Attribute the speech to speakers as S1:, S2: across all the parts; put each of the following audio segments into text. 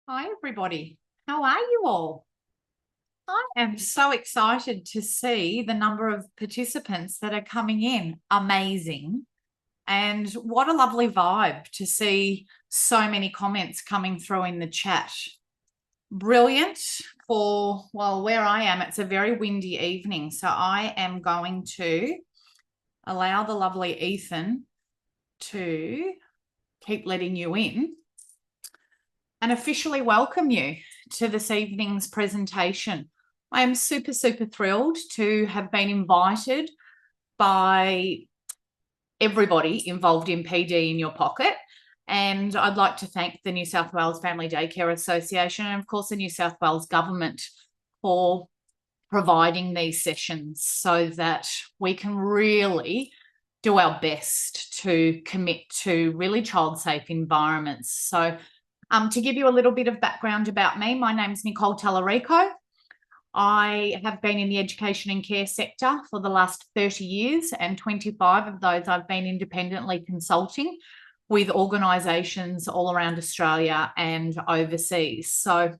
S1: Hi, everybody. How are you all? I am so excited to see the number of participants that are coming in. Amazing. And what a lovely vibe to see so many comments coming through in the chat. Brilliant for, well, where I am, it's a very windy evening. So I am going to allow the lovely Ethan to keep letting you in and officially welcome you to this evening's presentation. I am super, super thrilled to have been invited by everybody involved in PD in Your Pocket. And I'd like to thank the New South Wales Family Daycare Association and, of course, the New South Wales Government for providing these sessions so that we can really do our best to commit to really child-safe environments. So to give you a little bit of background about me, my name's Nicole Talarico. I have been in the education and care sector for the last 30 years, and 25 of those I've been independently consulting with organisations all around Australia and overseas. So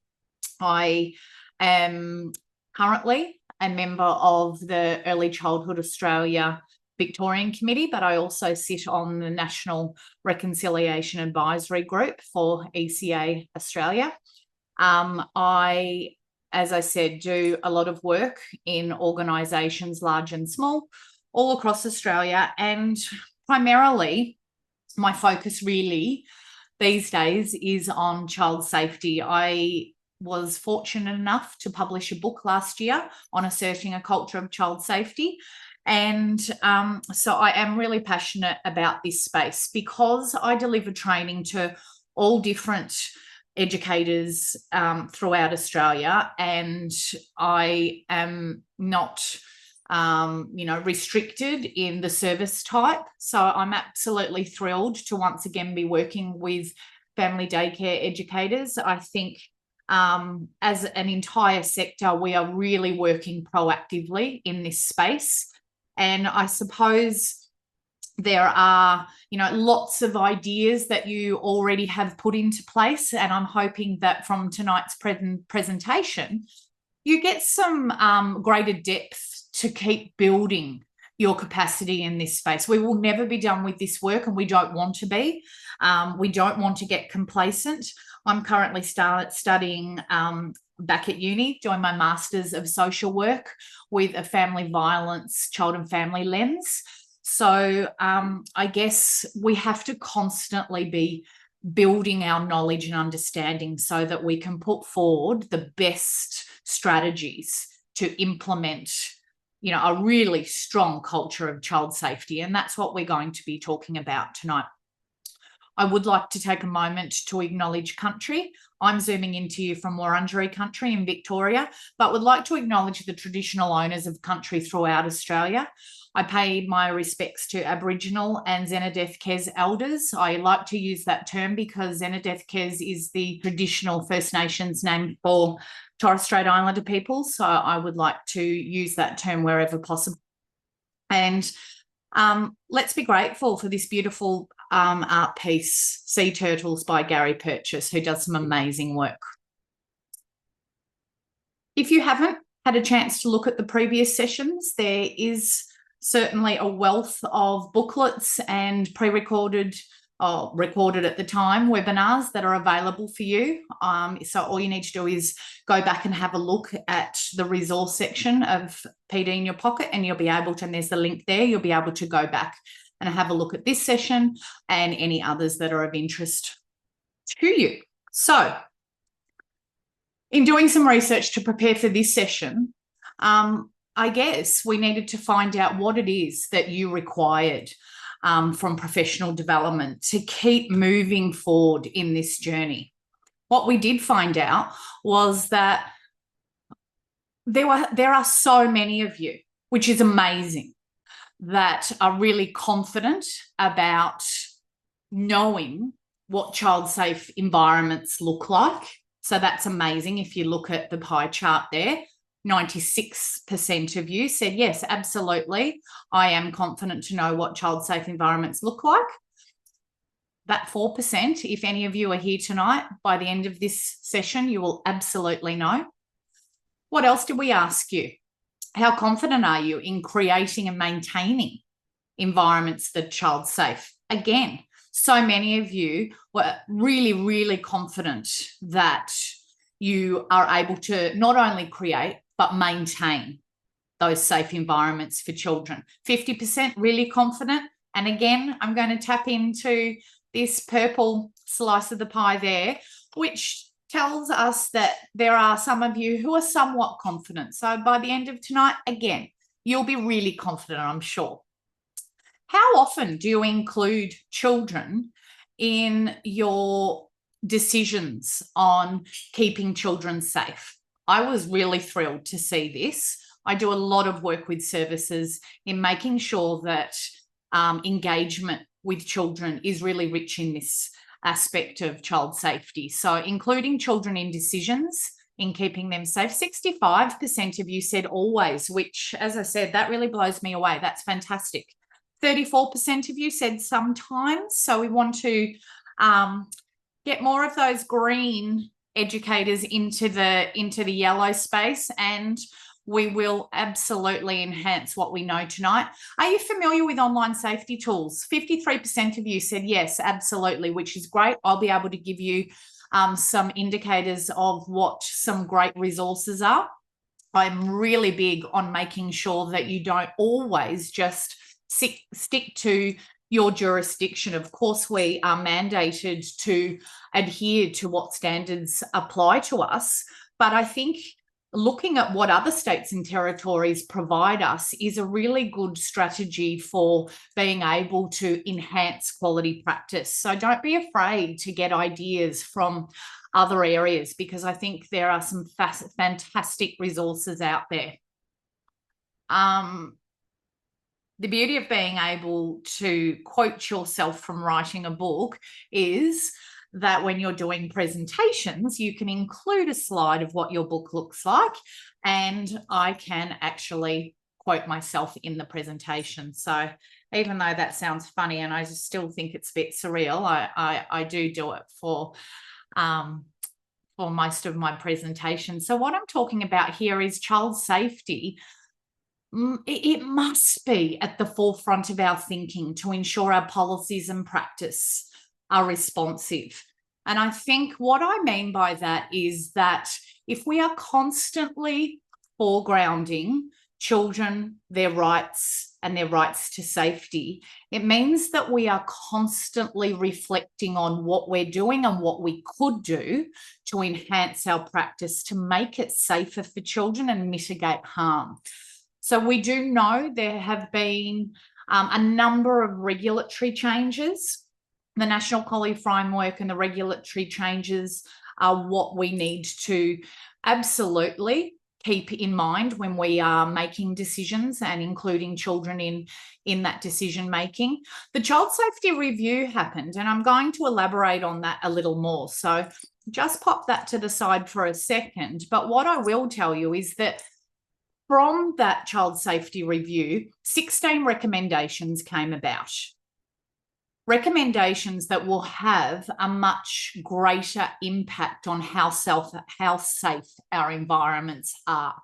S1: I am currently a member of the Early Childhood Australia Victorian Committee, but I also sit on the National Reconciliation Advisory Group for ECA Australia. I, as I said, do a lot of work in organisations large and small all across Australia, and primarily my focus really these days is on child safety. I was fortunate enough to publish a book last year on asserting a culture of child safety. And so I am really passionate about this space because I deliver training to all different educators throughout Australia, and I am not restricted in the service type. So I'm absolutely thrilled to once again be working with family daycare educators. I think as an entire sector, we are really working proactively in this space. And I suppose there are, lots of ideas that you already have put into place. And I'm hoping that from tonight's presentation, you get some greater depth to keep building your capacity in this space. We will never be done with this work, and we don't want to be. We don't want to get complacent. I'm currently studying back at uni, doing my Masters of Social Work with a family violence, child and family lens. So I guess we have to constantly be building our knowledge and understanding so that we can put forward the best strategies to implement, a really strong culture of child safety. And that's what we're going to be talking about tonight. I would like to take a moment to acknowledge country. I'm zooming into you from Wurundjeri country in Victoria, but would like to acknowledge the traditional owners of country throughout Australia. I pay my respects to Aboriginal and Zenadeth Kes elders. I like to use that term because Zenadeth Kes is the traditional First Nations name for Torres Strait Islander people. So I would like to use that term wherever possible. And let's be grateful for this beautiful art piece, Sea Turtles by Gary Purchase, who does some amazing work. If you haven't had a chance to look at the previous sessions, there is certainly a wealth of booklets and pre-recorded, recorded at the time, webinars that are available for you. So all you need to do is go back and have a look at the resource section of PD in Your Pocket, and you'll be able to, and there's the link there, you'll be able to go back and have a look at this session and any others that are of interest to you. So in doing some research to prepare for this session, I guess we needed to find out what it is that you required from professional development to keep moving forward in this journey. What we did find out was that there are so many of you, which is amazing, that are really confident about knowing what child-safe environments look like. So that's amazing. If you look at the pie chart there, 96% of you said, yes, absolutely, I am confident to know what child-safe environments look like. that 4%, if any of you are here tonight, by the end of this session, you will absolutely know. What else did we ask you? How confident are you in creating and maintaining environments that are child safe? Again, so many of you were really, really confident that you are able to not only create, but maintain those safe environments for children. 50% really confident. And again, I'm going to tap into this purple slice of the pie there, which tells us that there are some of you who are somewhat confident. So by the end of tonight, again, you'll be really confident, I'm sure. How often do you include children in your decisions on keeping children safe? I was really thrilled to see this. I do a lot of work with services in making sure that engagement with children is really rich in this aspect of child safety. So including children in decisions, in keeping them safe. 65% of you said always, which, as I said, that really blows me away. That's fantastic. 34% of you said sometimes. So we want to get more of those green educators into the yellow space, and we will absolutely enhance what we know tonight. Are you familiar with online safety tools? 53% of you said yes, absolutely, which is great. I'll be able to give you some indicators of what some great resources are. I'm really big on making sure that you don't always just stick to your jurisdiction. Of course, we are mandated to adhere to what standards apply to us, but I think looking at what other states and territories provide us is a really good strategy for being able to enhance quality practice. So don't be afraid to get ideas from other areas, because I think there are some fantastic resources out there. The beauty of being able to quote yourself from writing a book is that when you're doing presentations, you can include a slide of what your book looks like, and I can actually quote myself in the presentation. So even though that sounds funny and I just still think it's a bit surreal, I do it for most of my presentations. So what I'm talking about here is child safety. It must be at the forefront of our thinking to ensure our policies and practice are responsive. And I think what I mean by that is that if we are constantly foregrounding children, their rights and their rights to safety, it means that we are constantly reflecting on what we're doing and what we could do to enhance our practice to make it safer for children and mitigate harm. So we do know there have been a number of regulatory changes. The National Quality Framework and the regulatory changes are what we need to absolutely keep in mind when we are making decisions and including children in that decision making. The Child Safety Review happened, and I'm going to elaborate on that a little more. So just pop that to the side for a second. But what I will tell you is that from that Child Safety Review, 16 recommendations came about. Recommendations that will have a much greater impact on how safe our environments are.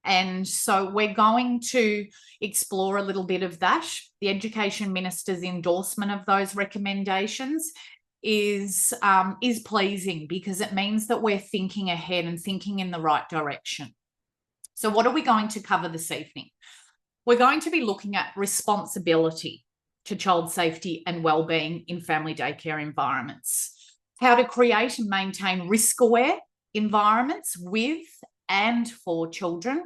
S1: And so we're going to explore a little bit of that. The Education Minister's endorsement of those recommendations is pleasing, because it means that we're thinking ahead and thinking in the right direction. So what are we going to cover this evening? We're going to be looking at responsibility to child safety and wellbeing in family daycare environments, how to create and maintain risk-aware environments with and for children,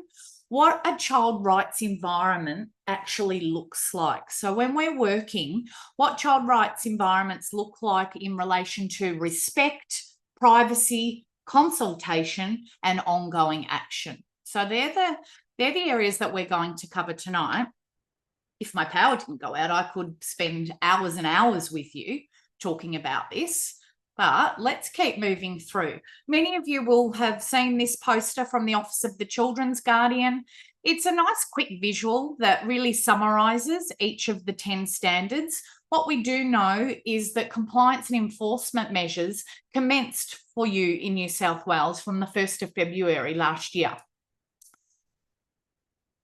S1: what a child rights environment actually looks like. So when we're working, what child rights environments look like in relation to respect, privacy, consultation, and ongoing action. So they're the areas that we're going to cover tonight. If my power didn't go out, I could spend hours and hours with you talking about this, but let's keep moving through. Many of you will have seen this poster from the Office of the Children's Guardian. It's a nice quick visual that really summarises each of the 10 standards. what we do know is that compliance and enforcement measures commenced for you in New South Wales from the 1st of February last year.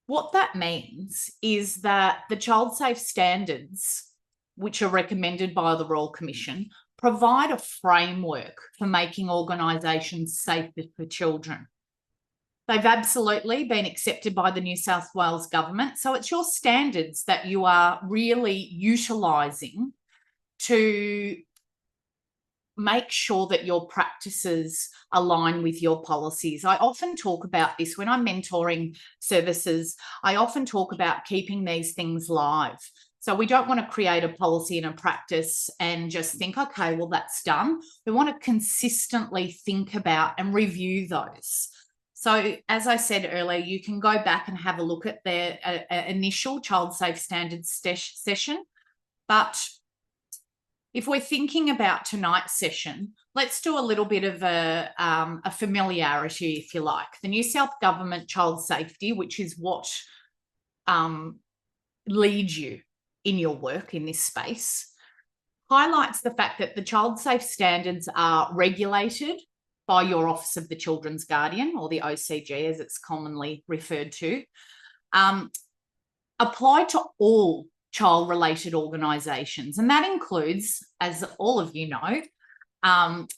S1: What that means is that the child safe standards, which are recommended by the Royal Commission, provide a framework for making organisations safer for children. They've absolutely been accepted by the New South Wales government. So it's your standards that you are really utilising to make sure that your practices align with your policies. I often talk about this when I'm mentoring services. I often talk about keeping these things live. So we don't want to create a policy and a practice and just think, okay, well, that's done. We want to consistently think about and review those. So as I said earlier, you can go back and have a look at their initial child safe standards session. But if we're thinking about tonight's session, let's do a little bit of a familiarity, if you like. The New South Government Child Safety, which is what leads you in your work in this space, highlights the fact that the child safe standards are regulated by your Office of the Children's Guardian, or the OCG as it's commonly referred to, apply to all child-related organisations. And that includes, as all of you know,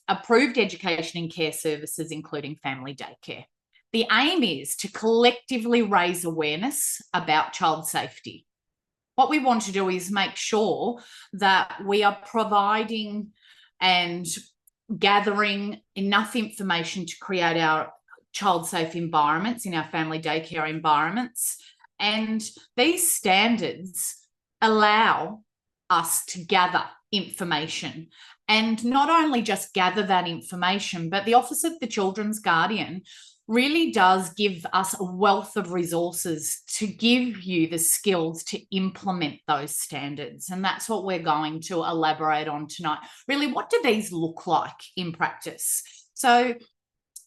S1: approved education and care services, including family daycare. The aim is to collectively raise awareness about child safety. What we want to do is make sure that we are providing and gathering enough information to create our child safe environments in our family daycare environments. And these standards allow us to gather information, and not only just gather that information, but the Office of the Children's Guardian really does give us a wealth of resources to give you the skills to implement those standards. And that's what we're going to elaborate on tonight. Really, what do these look like in practice? So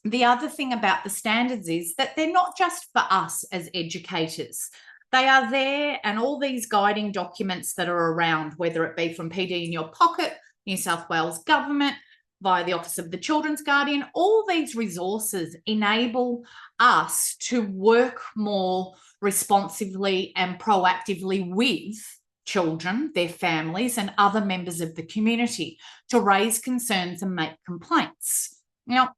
S1: the other thing about the standards is that they're not just for us as educators. They are there, and all these guiding documents that are around, whether it be from PD in your pocket, New South Wales Government, via the Office of the Children's Guardian, all these resources enable us to work more responsively and proactively with children, their families, and other members of the community to raise concerns and make complaints. Now,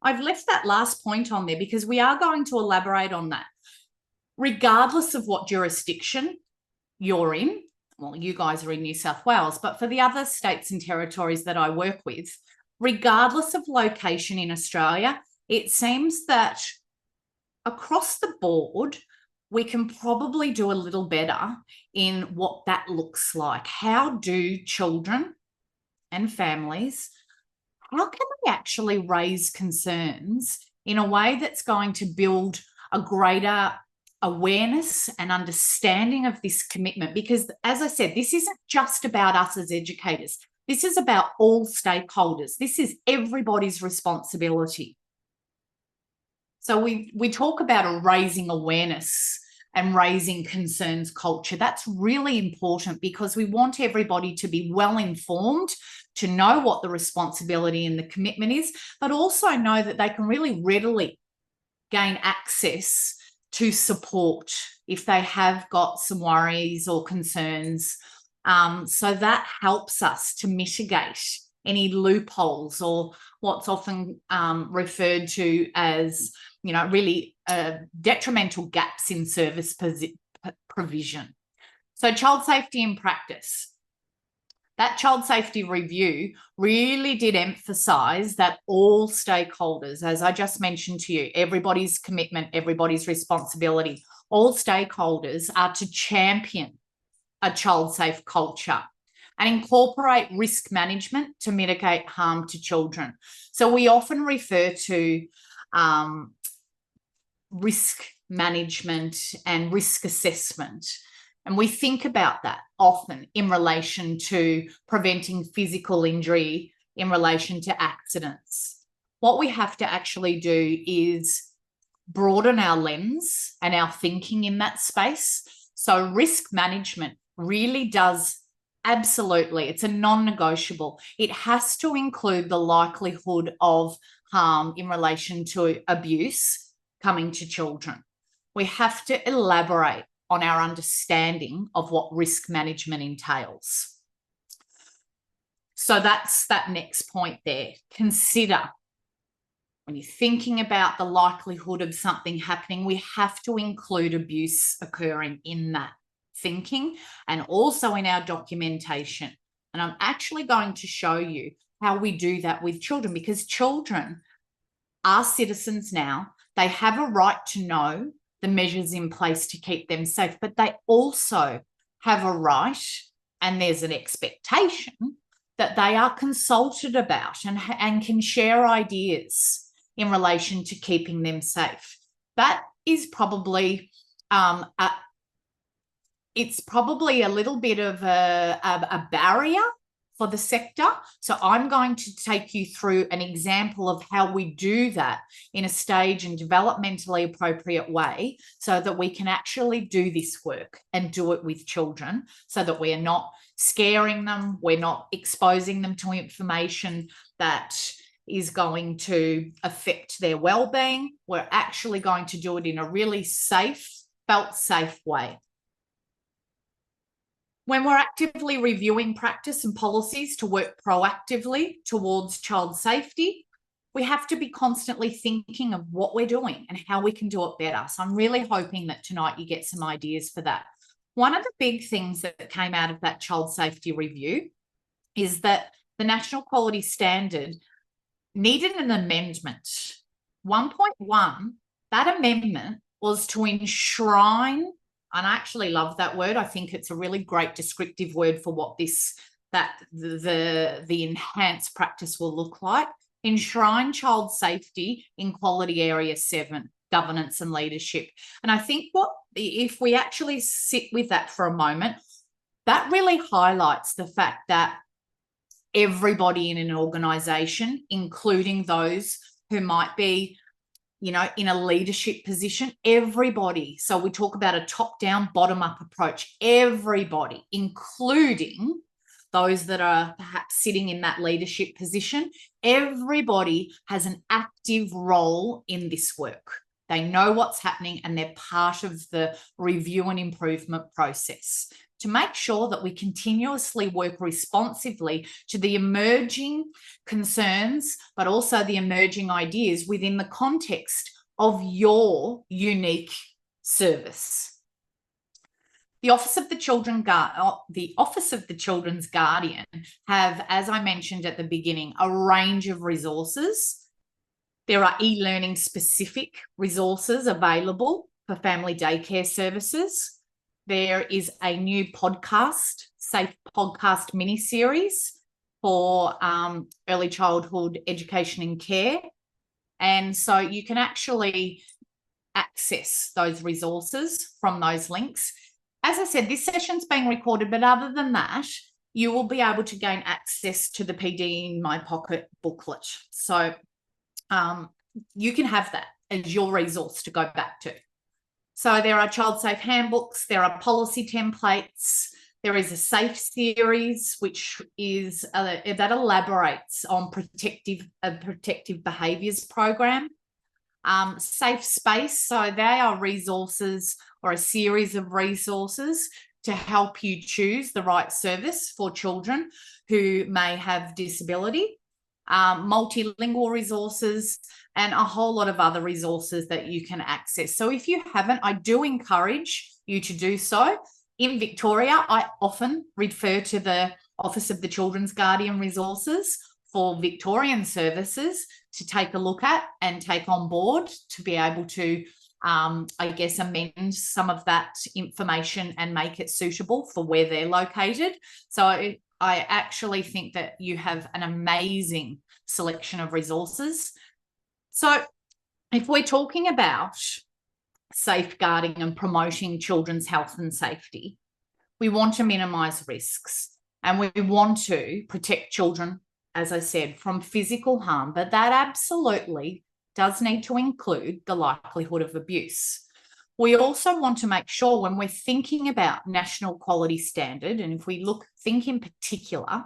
S1: I've left that last point on there because we are going to elaborate on that. Regardless of what jurisdiction you're in, well, you guys are in New South Wales, but for the other states and territories that I work with, regardless of location in Australia, it seems that across the board, we can probably do a little better in what that looks like. How do children and families, how can they actually raise concerns in a way that's going to build a greater awareness and understanding of this commitment? Because as I said, this isn't just about us as educators. This is about all stakeholders. This is everybody's responsibility. So we talk about a raising awareness and raising concerns culture. That's really important because we want everybody to be well informed, to know what the responsibility and the commitment is, but also know that they can really readily gain access to support if they have got some worries or concerns. So that helps us to mitigate any loopholes or what's often referred to as, you know, really detrimental gaps in service provision. So child safety in practice. That child safety review really did emphasise that all stakeholders, as I just mentioned to you, everybody's commitment, everybody's responsibility, all stakeholders are to champion a child safe culture and incorporate risk management to mitigate harm to children. So we often refer to risk management and risk assessment. And we think about that often in relation to preventing physical injury in relation to accidents. What we have to actually do is broaden our lens and our thinking in that space. So risk management really does Absolutely. It's a non-negotiable. It has to include the likelihood of harm in relation to abuse coming to children. We have to elaborate on our understanding of what risk management entails. So that's that next point there. Consider, when you're thinking about the likelihood of something happening, we have to include abuse occurring in that thinking and also in our documentation. And I'm actually going to show you how we do that with children, because children are citizens now. They have a right to know the measures in place to keep them safe, but they also have a right, and there's an expectation that they are consulted about and can share ideas in relation to keeping them safe. That is probably it's probably a little bit of a barrier for the sector. So I'm going to take you through an example of how we do that in a stage and developmentally appropriate way, so that we can actually do this work and do it with children, so that we are not scaring them, we're not exposing them to information that is going to affect their well-being. We're actually going to do it in a really safe, felt safe way. When we're actively reviewing practice and policies to work proactively towards child safety, we have to be constantly thinking of what we're doing and how we can do it better. So I'm really hoping that tonight you get some ideas for that. One of the big things that came out of that child safety review is that the National Quality Standard needed an amendment. 1.1, that amendment was to enshrine, and I actually love that word. I think it's a really great descriptive word for what the enhanced practice will look like. Enshrine child safety in Quality Area 7, governance and leadership. And I think if we actually sit with that for a moment, that really highlights the fact that everybody in an organisation, including those who might be, in a leadership position, everybody. So we talk about a top-down, bottom-up approach. Everybody, including those that are perhaps sitting in that leadership position, everybody has an active role in this work. They know what's happening and they're part of the review and improvement process to make sure that we continuously work responsively to the emerging concerns, but also the emerging ideas within the context of your unique service. The Office of the Children's Guardian have, as I mentioned at the beginning, a range of resources. There are e-learning specific resources available for family daycare services. There is a new safe podcast mini-series for early childhood education and care. And so you can actually access those resources from those links. As I said, this session's being recorded, but other than that, you will be able to gain access to the PD in My Pocket booklet. So you can have that as your resource to go back to. So there are child safe handbooks, there are policy templates, there is a safe series, which is that elaborates on protective behaviours program. Safe space, so they are resources or a series of resources to help you choose the right service for children who may have disability. Multilingual resources, and a whole lot of other resources that you can access. So if you haven't, I do encourage you to do so. In Victoria, I often refer to the Office of the Children's Guardian resources for Victorian services to take a look at and take on board to be able to, amend some of that information and make it suitable for where they're located. So I actually think that you have an amazing selection of resources. So if we're talking about safeguarding and promoting children's health and safety, we want to minimise risks and we want to protect children, as I said, from physical harm, but that absolutely does need to include the likelihood of abuse. We also want to make sure when we're thinking about national quality standard, and if we think in particular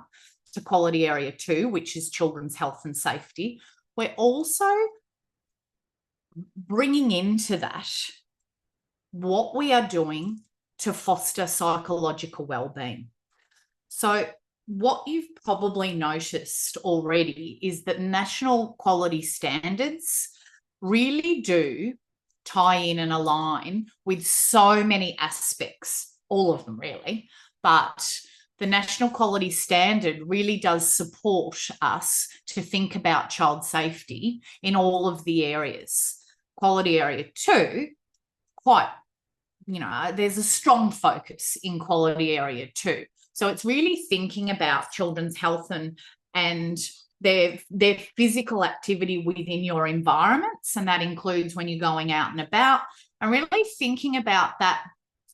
S1: to quality area 2, which is children's health and safety, we're also bringing into that what we are doing to foster psychological well-being. So what you've probably noticed already is that national quality standards really do tie in and align with so many aspects, all of them really, but the national quality standard really does support us to think about child safety in all of the areas. Quality area 2, there's a strong focus in quality area 2. So it's really thinking about children's health and their physical activity within your environments, and that includes when you're going out and about, and really thinking about that,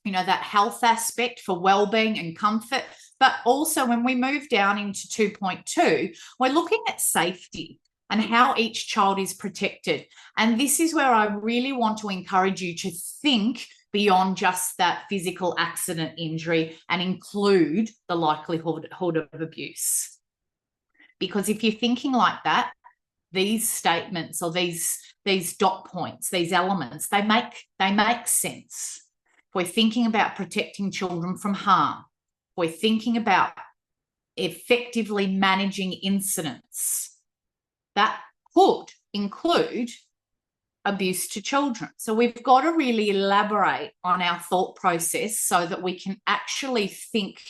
S1: that health aspect for well-being and comfort. But also when we move down into 2.2, we're looking at safety and how each child is protected. And this is where I really want to encourage you to think beyond just that physical accident injury and include the likelihood of abuse. Because if you're thinking like that, these statements or these dot points, these elements, they make sense. If we're thinking about protecting children from harm, we're thinking about effectively managing incidents, that could include abuse to children. So we've got to really elaborate on our thought process so that we can actually think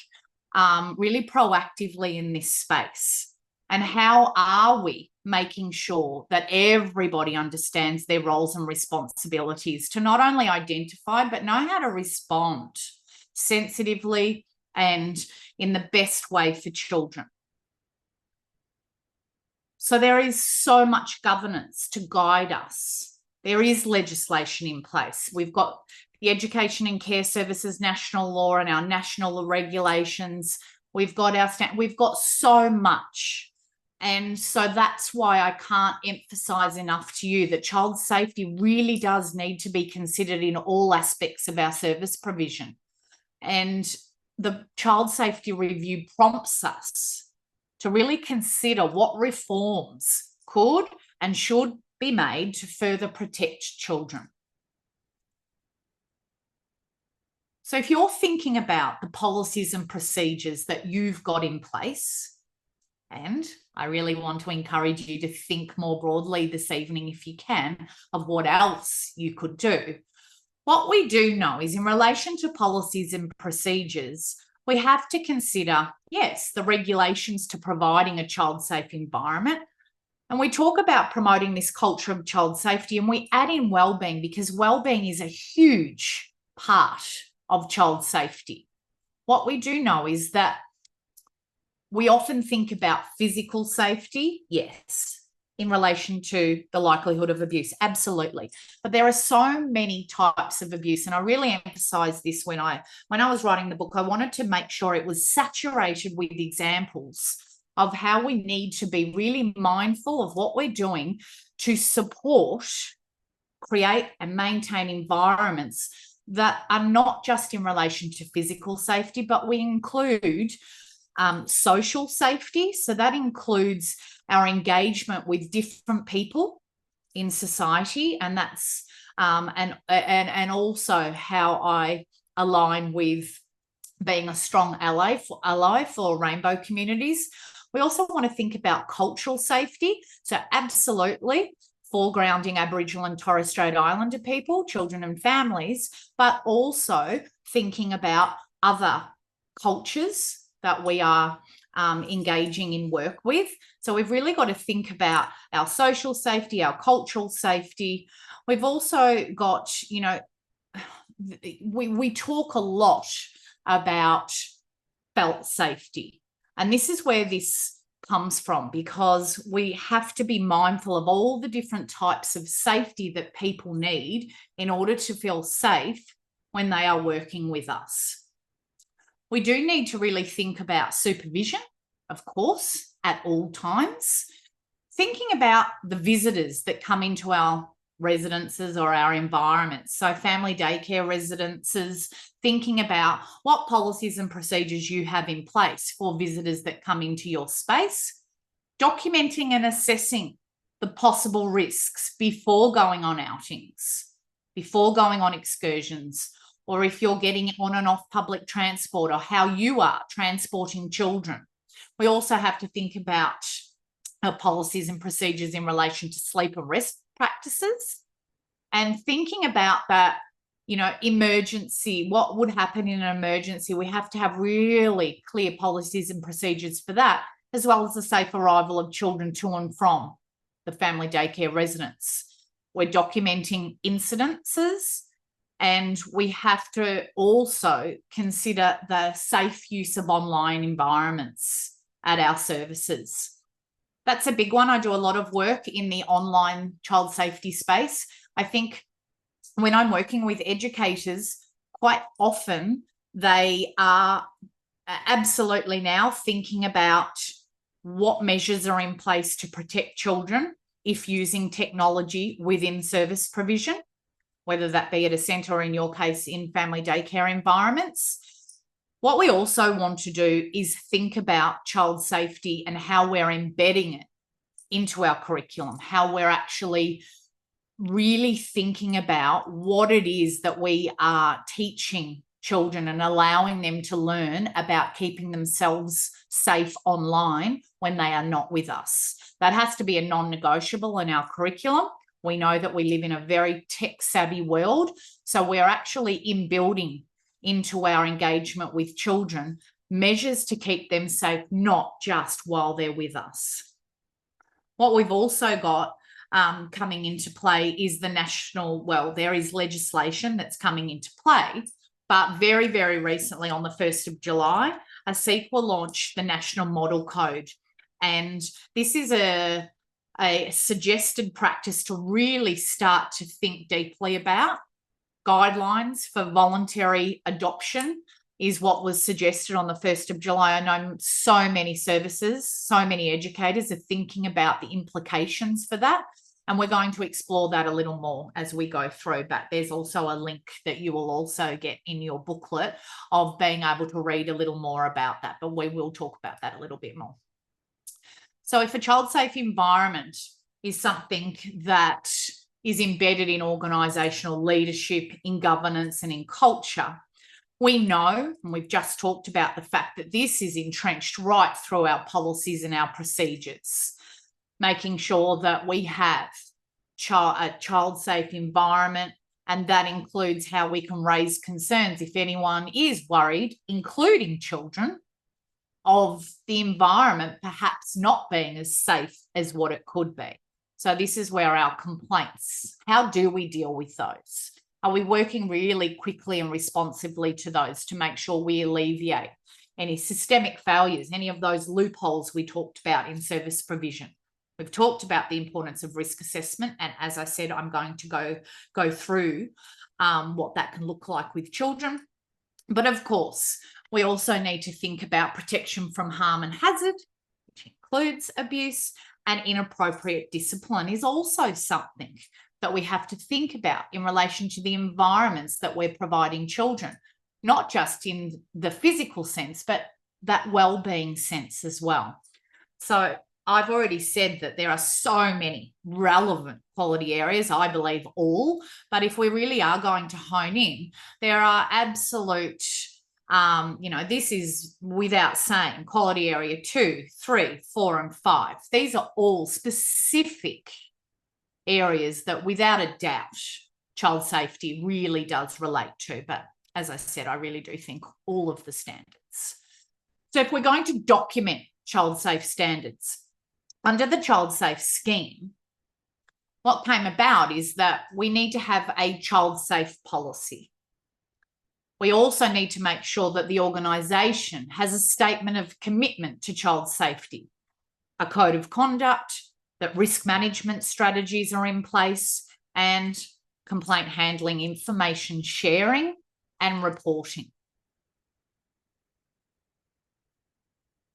S1: really proactively in this space. And how are we making sure that everybody understands their roles and responsibilities to not only identify, but know how to respond sensitively and in the best way for children? So there is so much governance to guide us. There is legislation in place. We've got the Education and Care Services national law and our national regulations. We've got we've got so much. And so that's why I can't emphasize enough to you that child safety really does need to be considered in all aspects of our service provision. And the Child Safety Review prompts us to really consider what reforms could and should be made to further protect children. So if you're thinking about the policies and procedures that you've got in place, and I really want to encourage you to think more broadly this evening, if you can, of what else you could do. What we do know is in relation to policies and procedures, we have to consider, yes, the regulations to providing a child-safe environment. And we talk about promoting this culture of child safety, and we add in wellbeing because wellbeing is a huge part of child safety. What we do know is that we often think about physical safety, yes, in relation to the likelihood of abuse, absolutely. But there are so many types of abuse, and I really emphasised this when I was writing the book. I wanted to make sure it was saturated with examples of how we need to be really mindful of what we're doing to support, create and maintain environments that are not just in relation to physical safety, but we include social safety. So that includes our engagement with different people in society, and that's and also how I align with being a strong ally for rainbow communities. We also want to think about cultural safety. So absolutely foregrounding Aboriginal and Torres Strait Islander people, children and families, but also thinking about other cultures that we are engaging in work with. So we've really got to think about our social safety, our cultural safety. We've also got, we talk a lot about felt safety. And this is where this comes from, because we have to be mindful of all the different types of safety that people need in order to feel safe when they are working with us. We do need to really think about supervision, of course, at all times. Thinking about the visitors that come into our residences or our environments. So family daycare residences, thinking about what policies and procedures you have in place for visitors that come into your space, documenting and assessing the possible risks before going on outings, before going on excursions, or if you're getting on and off public transport, or how you are transporting children. We also have to think about our policies and procedures in relation to sleep and rest practices, and thinking about that, you know, emergency, what would happen in an emergency. We have to have really clear policies and procedures for that, as well as the safe arrival of children to and from the family daycare residence. We're documenting incidences, and we have to also consider the safe use of online environments at our services. That's a big one. I do a lot of work in the online child safety space. I think when I'm working with educators, quite often they are absolutely now thinking about what measures are in place to protect children if using technology within service provision, whether that be at a centre or in your case in family daycare environments. What we also want to do is think about child safety and how we're embedding it into our curriculum, how we're actually really thinking about what it is that we are teaching children and allowing them to learn about keeping themselves safe online when they are not with us. That has to be a non-negotiable in our curriculum. We know that we live in a very tech-savvy world, so we're actually inbuilding into our engagement with children measures to keep them safe, not just while they're with us. What we've also got coming into play is the national, well, there is legislation that's coming into play, but very, very recently on the 1st of July, ASIC will launch the National Model Code. And this is a suggested practice to really start to think deeply about. Guidelines for voluntary adoption is what was suggested on the 1st of July. I know so many services, so many educators are thinking about the implications for that. And we're going to explore that a little more as we go through. But there's also a link that you will also get in your booklet of being able to read a little more about that. But we will talk about that a little bit more. So if a child safe environment is something that is embedded in organisational leadership, in governance and in culture, we know, and we've just talked about the fact that this is entrenched right through our policies and our procedures, making sure that we have a child-safe environment, and that includes how we can raise concerns if anyone is worried, including children, of the environment perhaps not being as safe as what it could be. So this is where our complaints, how do we deal with those? Are we working really quickly and responsively to those to make sure we alleviate any systemic failures, any of those loopholes we talked about in service provision? We've talked about the importance of risk assessment, and as I said, I'm going to go through what that can look like with children. But of course, we also need to think about protection from harm and hazard, which includes abuse, and inappropriate discipline is also something that we have to think about in relation to the environments that we're providing children, not just in the physical sense, but that well-being sense as well. So I've already said that there are so many relevant quality areas, I believe all, but if we really are going to hone in, there are absolute, this is without saying quality area 2, 3, 4, and 5. These are all specific areas that without a doubt child safety really does relate to. But as I said, I really do think all of the standards. So if we're going to document child safe standards under the child safe scheme, what came about is that we need to have a child safe policy. We also need to make sure that the organisation has a statement of commitment to child safety, a code of conduct, that risk management strategies are in place, and complaint handling, information sharing and reporting.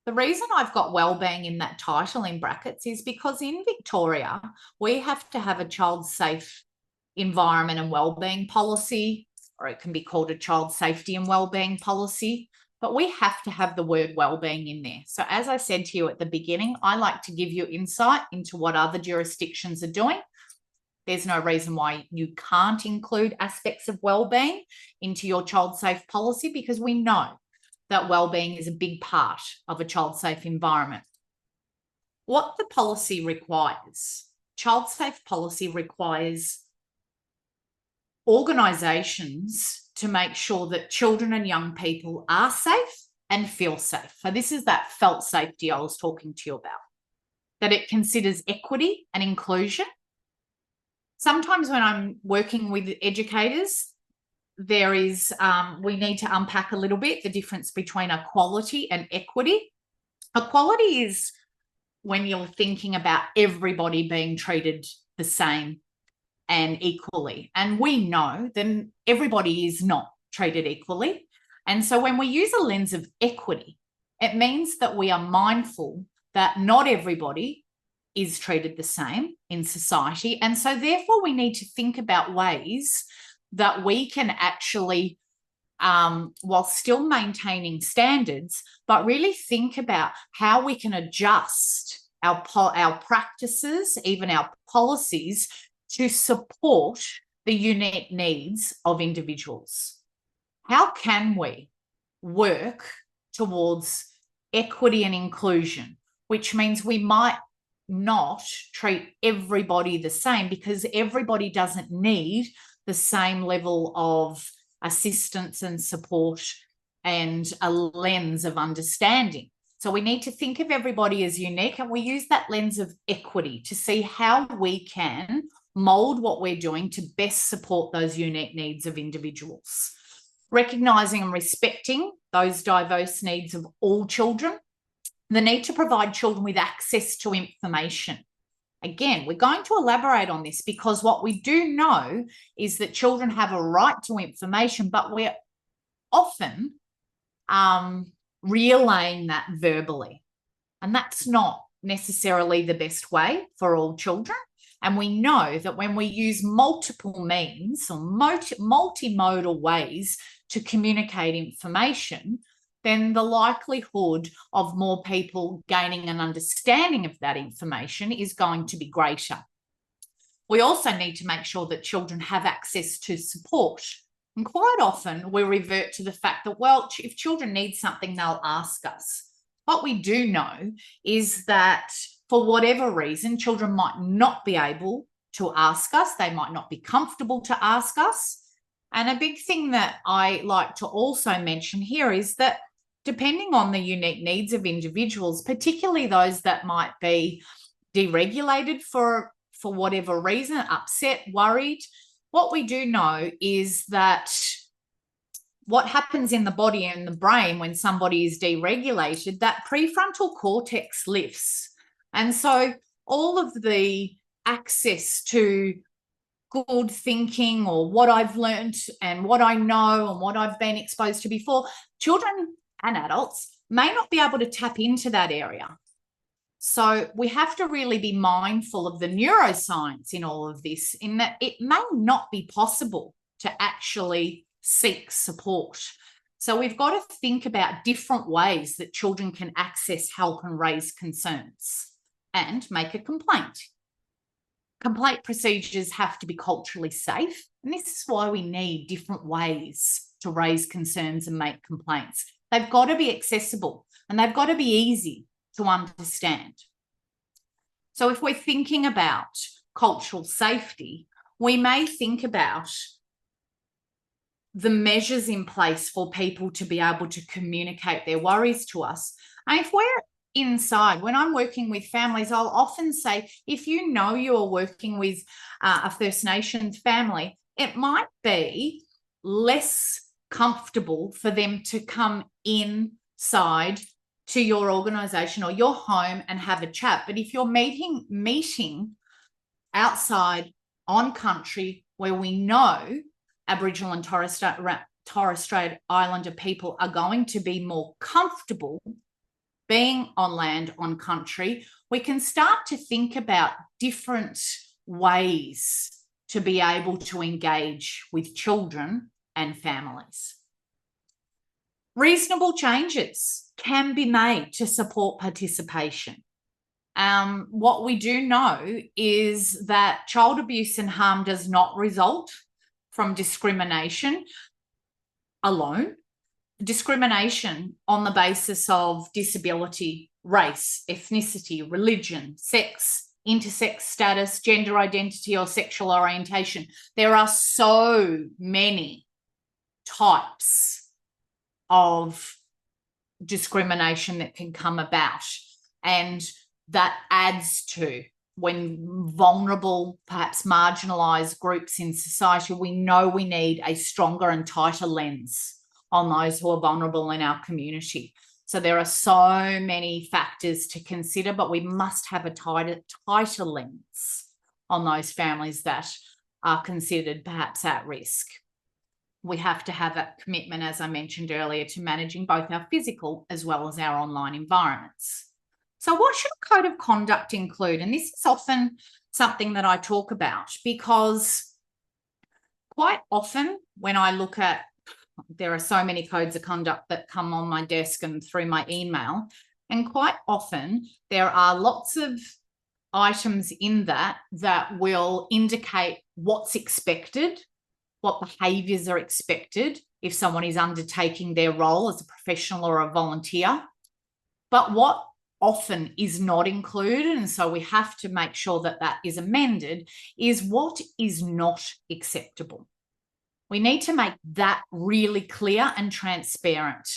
S1: The reason I've got wellbeing in that title in brackets is because in Victoria, we have to have a child safe environment and wellbeing policy, or it can be called a child safety and wellbeing policy, but we have to have the word wellbeing in there. So as I said to you at the beginning, I like to give you insight into what other jurisdictions are doing. There's no reason why you can't include aspects of wellbeing into your child safe policy, because we know that wellbeing is a big part of a child safe environment. What the policy requires, child safe policy requires organisations to make sure that children and young people are safe and feel safe. So this is that felt safety I was talking to you about, that it considers equity and inclusion. Sometimes when I'm working with educators, there is, we need to unpack a little bit the difference between equality and equity. Equality is when you're thinking about everybody being treated the same and equally. And we know that everybody is not treated equally. And so when we use a lens of equity, it means that we are mindful that not everybody is treated the same in society. And so therefore we need to think about ways that we can actually, while still maintaining standards, but really think about how we can adjust our practices, even our policies, to support the unique needs of individuals. How can we work towards equity and inclusion, which means we might not treat everybody the same, because everybody doesn't need the same level of assistance and support and a lens of understanding. So we need to think of everybody as unique, and we use that lens of equity to see how we can mold what we're doing to best support those unique needs of individuals, recognising and respecting those diverse needs of all children, the need to provide children with access to information. Again, we're going to elaborate on this, because what we do know is that children have a right to information, but we're often relaying that verbally. And that's not necessarily the best way for all children. And we know that when we use multiple means or multimodal ways to communicate information, then the likelihood of more people gaining an understanding of that information is going to be greater. We also need to make sure that children have access to support. And quite often we revert to the fact that, well, if children need something, they'll ask us. What we do know is that for whatever reason, children might not be able to ask us. They might not be comfortable to ask us. And a big thing that I like to also mention here is that depending on the unique needs of individuals, particularly those that might be deregulated for whatever reason, upset, worried, what we do know is that what happens in the body and the brain when somebody is deregulated, that prefrontal cortex lifts. And so all of the access to good thinking, or what I've learned and what I know and what I've been exposed to before, children and adults may not be able to tap into that area. So we have to really be mindful of the neuroscience in all of this, in that it may not be possible to actually seek support. So we've got to think about different ways that children can access help and raise concerns and make a complaint. Complaint procedures have to be culturally safe, and this is why we need different ways to raise concerns and make complaints. They've got to be accessible and they've got to be easy to understand. So if we're thinking about cultural safety, we may think about the measures in place for people to be able to communicate their worries to us. And if we're inside, when I'm working with families, I'll often say, if you know you're working with a First Nations family, it might be less comfortable for them to come inside to your organisation or your home and have a chat. But if you're meeting outside on country where we know Aboriginal and Torres Strait Islander people are going to be more comfortable being on land, on country, we can start to think about different ways to be able to engage with children and families. Reasonable changes can be made to support participation. What we do know is that child abuse and harm does not result from discrimination alone. Discrimination on the basis of disability, race, ethnicity, religion, sex, intersex status, gender identity, or sexual orientation. There are so many types of discrimination that can come about, and that adds to when vulnerable, perhaps marginalised groups in society, we know we need a stronger and tighter lens on those who are vulnerable in our community. So there are so many factors to consider, but we must have a tighter lens on those families that are considered perhaps at risk. We have to have a commitment, as I mentioned earlier, to managing both our physical as well as our online environments. So what should a code of conduct include? And this is often something that I talk about, because quite often when I look at, there are so many codes of conduct that come on my desk and through my email, and quite often there are lots of items in that will indicate what's expected, what behaviours are expected if someone is undertaking their role as a professional or a volunteer. But what often is not included, and so we have to make sure that that is amended, is what is not acceptable. We need to make that really clear and transparent.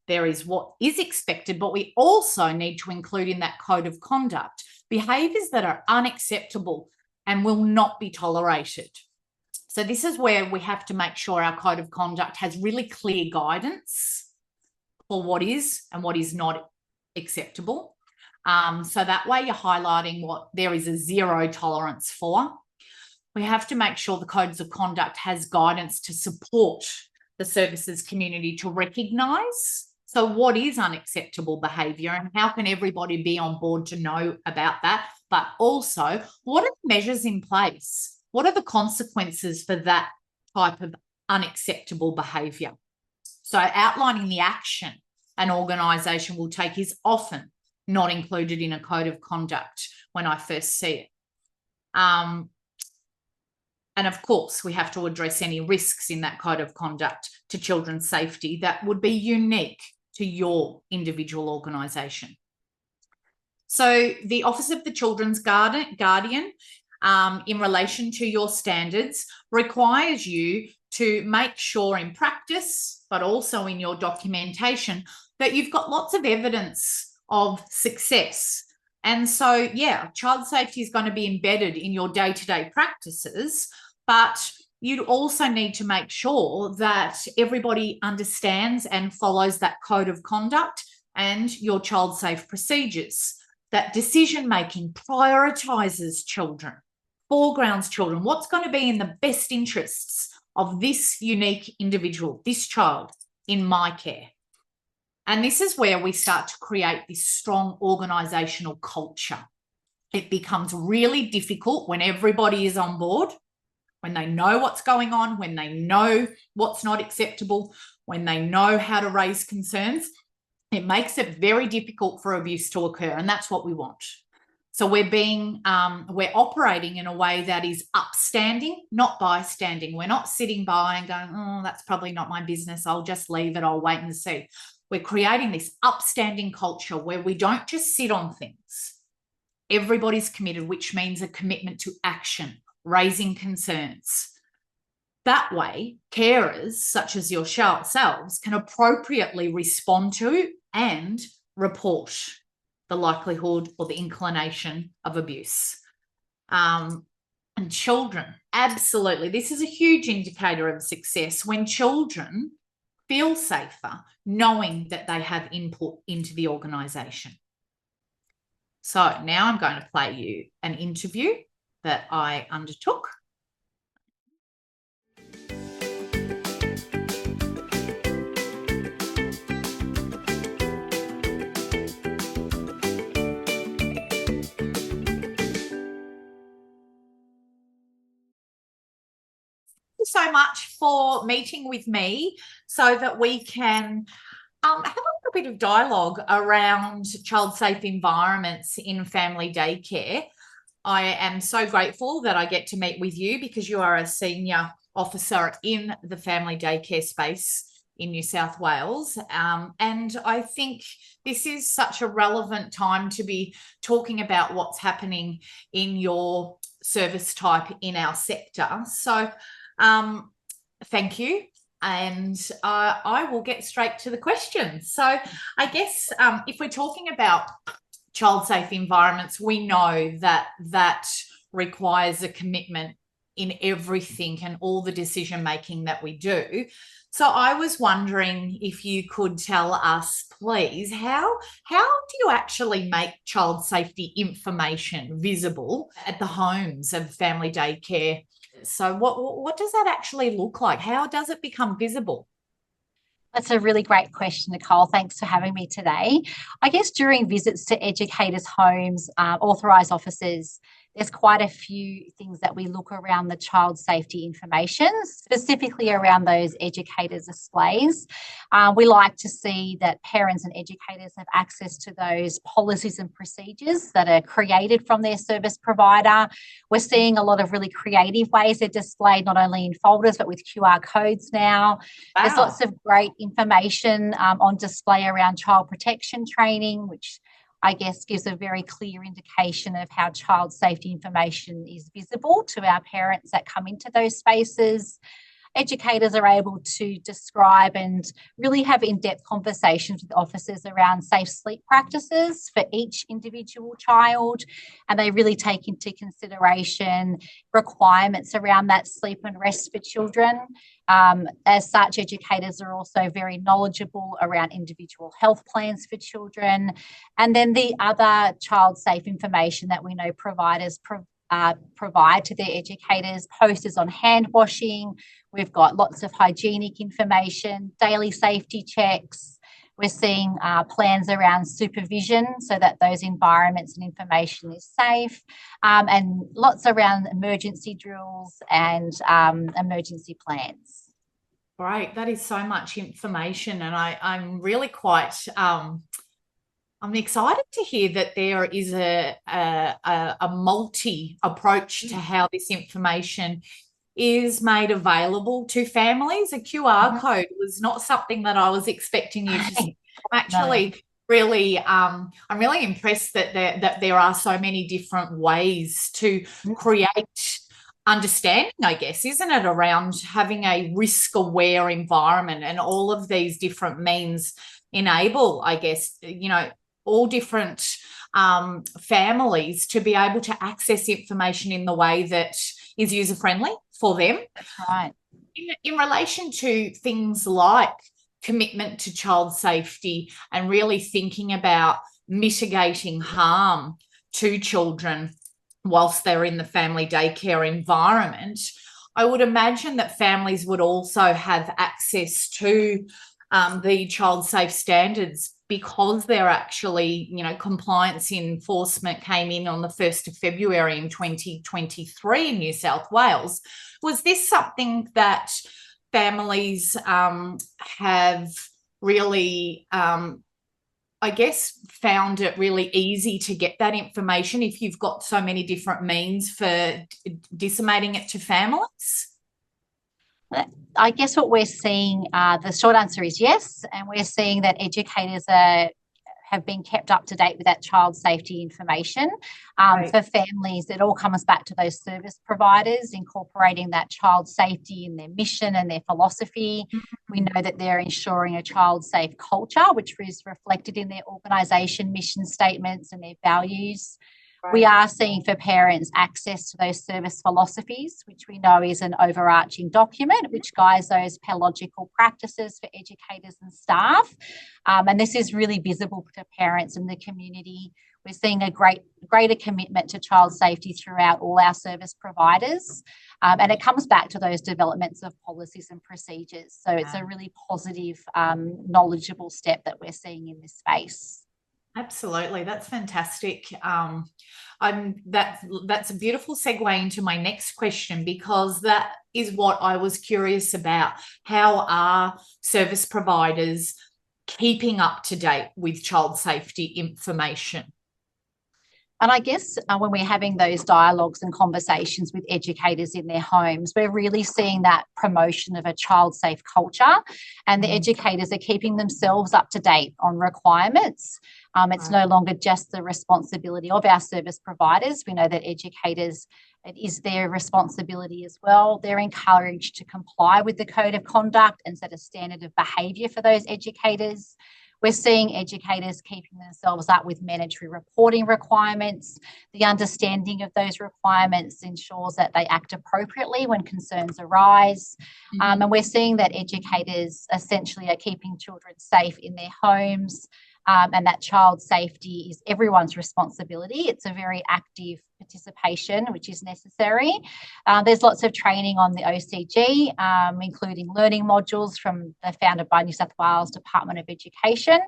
S1: There is what is expected, but we also need to include in that code of conduct behaviours that are unacceptable and will not be tolerated. So this is where we have to make sure our code of conduct has really clear guidance for what is and what is not acceptable. So that way you're highlighting what there is a zero tolerance for. We have to make sure the codes of conduct has guidance to support the services community to recognise, so what is unacceptable behaviour and how can everybody be on board to know about that, but also what are the measures in place? What are the consequences for that type of unacceptable behaviour? So outlining the action an organisation will take is often not included in a code of conduct when I first see it. And of course, we have to address any risks in that code of conduct to children's safety that would be unique to your individual organisation. So the Office of the Children's Guardian, in relation to your standards, requires you to make sure in practice, but also in your documentation, that you've got lots of evidence of success. And so, yeah, child safety is going to be embedded in your day-to-day practices, but you also need to make sure that everybody understands and follows that code of conduct and your child safe procedures, that decision-making prioritises children, foregrounds children, what's going to be in the best interests of this unique individual, this child in my care. And this is where we start to create this strong organisational culture. It becomes really difficult when everybody is on board, when they know what's going on, when they know what's not acceptable, when they know how to raise concerns. It makes it very difficult for abuse to occur, and that's what we want. So we're operating in a way that is upstanding, not bystanding. We're not sitting by and going, oh, that's probably not my business, I'll just leave it, I'll wait and see. We're creating this upstanding culture where we don't just sit on things. Everybody's committed, which means a commitment to action, raising concerns. That way, carers, such as yourselves, can appropriately respond to and report the likelihood or the inclination of abuse. And children, absolutely. This is a huge indicator of success when children feel safer knowing that they have input into the organisation. So now I'm going to play you an interview that I undertook. you so much for meeting with me so that we can have a little bit of dialogue around child-safe environments in family daycare. I am so grateful that I get to meet with you because you are a senior officer in the family daycare space in New South Wales. And I think this is such a relevant time to be talking about what's happening in your service type in our sector. So thank you. And I will get straight to the questions. So I guess if we're talking about child-safe environments, we know that that requires a commitment in everything and all the decision-making that we do. So I was wondering if you could tell us, please, how do you actually make child safety information visible at the homes of family daycare? So what does that actually look like? How does it become visible?
S2: That's a really great question, Nicole. Thanks for having me today. I guess during visits to educators' homes, authorised officers, there's quite a few things that we look around the child safety information, specifically around those educators' displays. We like to see that parents and educators have access to those policies and procedures that are created from their service provider. We're seeing a lot of really creative ways they're displayed, not only in folders, but with QR codes now.
S1: Wow.
S2: There's lots of great information on display around child protection training, which I guess gives a very clear indication of how child safety information is visible to our parents that come into those spaces. Educators are able to describe and really have in-depth conversations with officers around safe sleep practices for each individual child, and they really take into consideration requirements around that sleep and rest for children. As such, educators are also very knowledgeable around individual health plans for children. And then the other child safe information that we know providers provide to their educators, posters on hand washing. We've got lots of hygienic information, daily safety checks. We're seeing plans around supervision so that those environments and information is safe, and lots around emergency drills and emergency plans.
S1: Great, that is so much information, and I'm really quite I'm excited to hear that there is a multi approach to how this information is made available to families. A QR code was not something that I was expecting you to see. I'm actually really I'm really impressed that there are so many different ways to create understanding, I guess, isn't it, around having a risk-aware environment, and all of these different means enable, I guess, all different families to be able to access information in the way that is user-friendly for them.
S2: That's right.
S1: In relation to things like commitment to child safety and really thinking about mitigating harm to children whilst they're in the family daycare environment, I would imagine that families would also have access to the child safe standards, because they're actually, compliance enforcement came in on the 1st of February in 2023 in New South Wales. Was this something that families have really, I guess, found it really easy to get that information if you've got so many different means for disseminating it to families?
S2: I guess what we're seeing, the short answer is yes, and we're seeing that educators have been kept up to date with that child safety information.
S1: Right.
S2: For families, it all comes back to those service providers incorporating that child safety in their mission and their philosophy. We know that they're ensuring a child safe culture, which is reflected in their organisation mission statements and their values. Right. We are seeing for parents access to those service philosophies, which we know is an overarching document which guides those pedagogical practices for educators and staff. And this is really visible to parents and the community. We're seeing a greater commitment to child safety throughout all our service providers. And it comes back to those developments of policies and procedures. So it's a really positive, knowledgeable step that we're seeing in this space.
S1: Absolutely, that's fantastic. That's a beautiful segue into my next question, because that is what I was curious about. How are service providers keeping up to date with child safety information?
S2: And I guess when we're having those dialogues and conversations with educators in their homes, we're really seeing that promotion of a child safe culture, and the educators are keeping themselves up to date on requirements. It's no longer just the responsibility of our service providers. We know that educators, it is their responsibility as well. They're encouraged to comply with the code of conduct and set a standard of behaviour for those educators. We're seeing educators keeping themselves up with mandatory reporting requirements. The understanding of those requirements ensures that they act appropriately when concerns arise. And we're seeing that educators essentially are keeping children safe in their homes, and that child safety is everyone's responsibility. It's a very active participation, which is necessary. There's lots of training on the OCG, including learning modules founded by New South Wales Department of Education,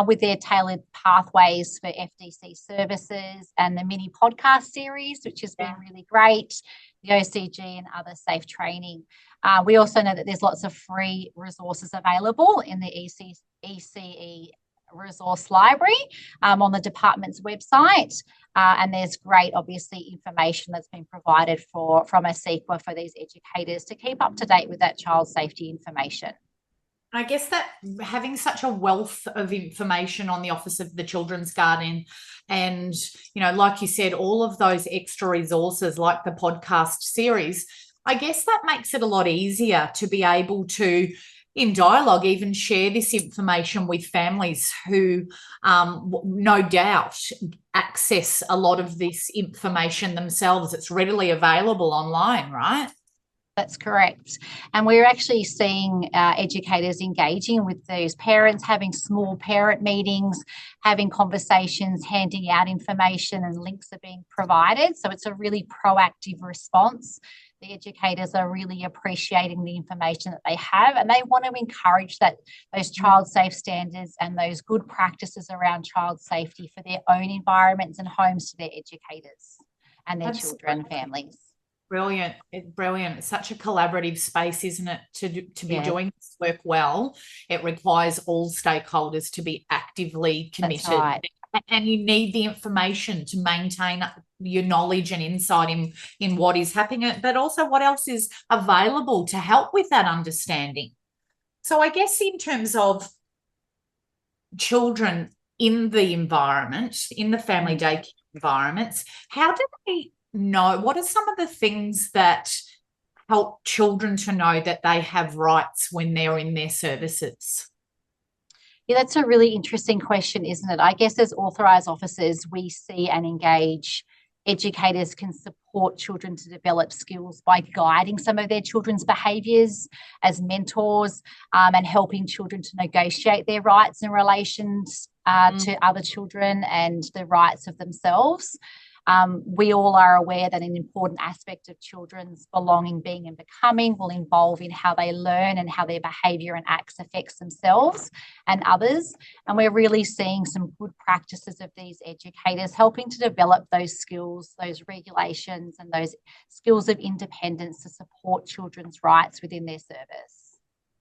S2: with their tailored pathways for FDC services, and the mini podcast series, which has been really great, the OCG and other safe training. We also know that there's lots of free resources available in the ECE resource library on the department's website, and there's great, obviously, information that's been provided from a CEQA for these educators to keep up to date with that child safety information.
S1: I guess that having such a wealth of information on the Office of the Children's Guardian, and, you know, like you said, all of those extra resources like the podcast series, I guess that makes it a lot easier to be able to, in dialogue, even share this information with families who no doubt access a lot of this information themselves. It's readily available online, right?
S2: That's correct. And we're actually seeing educators engaging with those parents, having small parent meetings, having conversations, handing out information, and links are being provided. So it's a really proactive response. The educators are really appreciating the information that they have, and they want to encourage those child safe standards and those good practices around child safety for their own environments and homes to their educators and their children and families.
S1: Brilliant. Brilliant. It's such a collaborative space, isn't it, to be doing this work well? It requires all stakeholders to be actively committed.
S2: That's right.
S1: And you need the information to maintain your knowledge and insight in what is happening, but also what else is available to help with that understanding. So I guess in terms of children in the environment, in the family daycare environments, how do they know? What are some of the things that help children to know that they have rights when they're in their services?
S2: Yeah, that's a really interesting question, isn't it? I guess as authorised officers, we see and engage educators can support children to develop skills by guiding some of their children's behaviours as mentors, and helping children to negotiate their rights in relations to other children and the rights of themselves. We all are aware that an important aspect of children's belonging, being and becoming will involve in how they learn and how their behaviour and acts affects themselves and others. And we're really seeing some good practices of these educators helping to develop those skills, those regulations and those skills of independence to support children's rights within their service.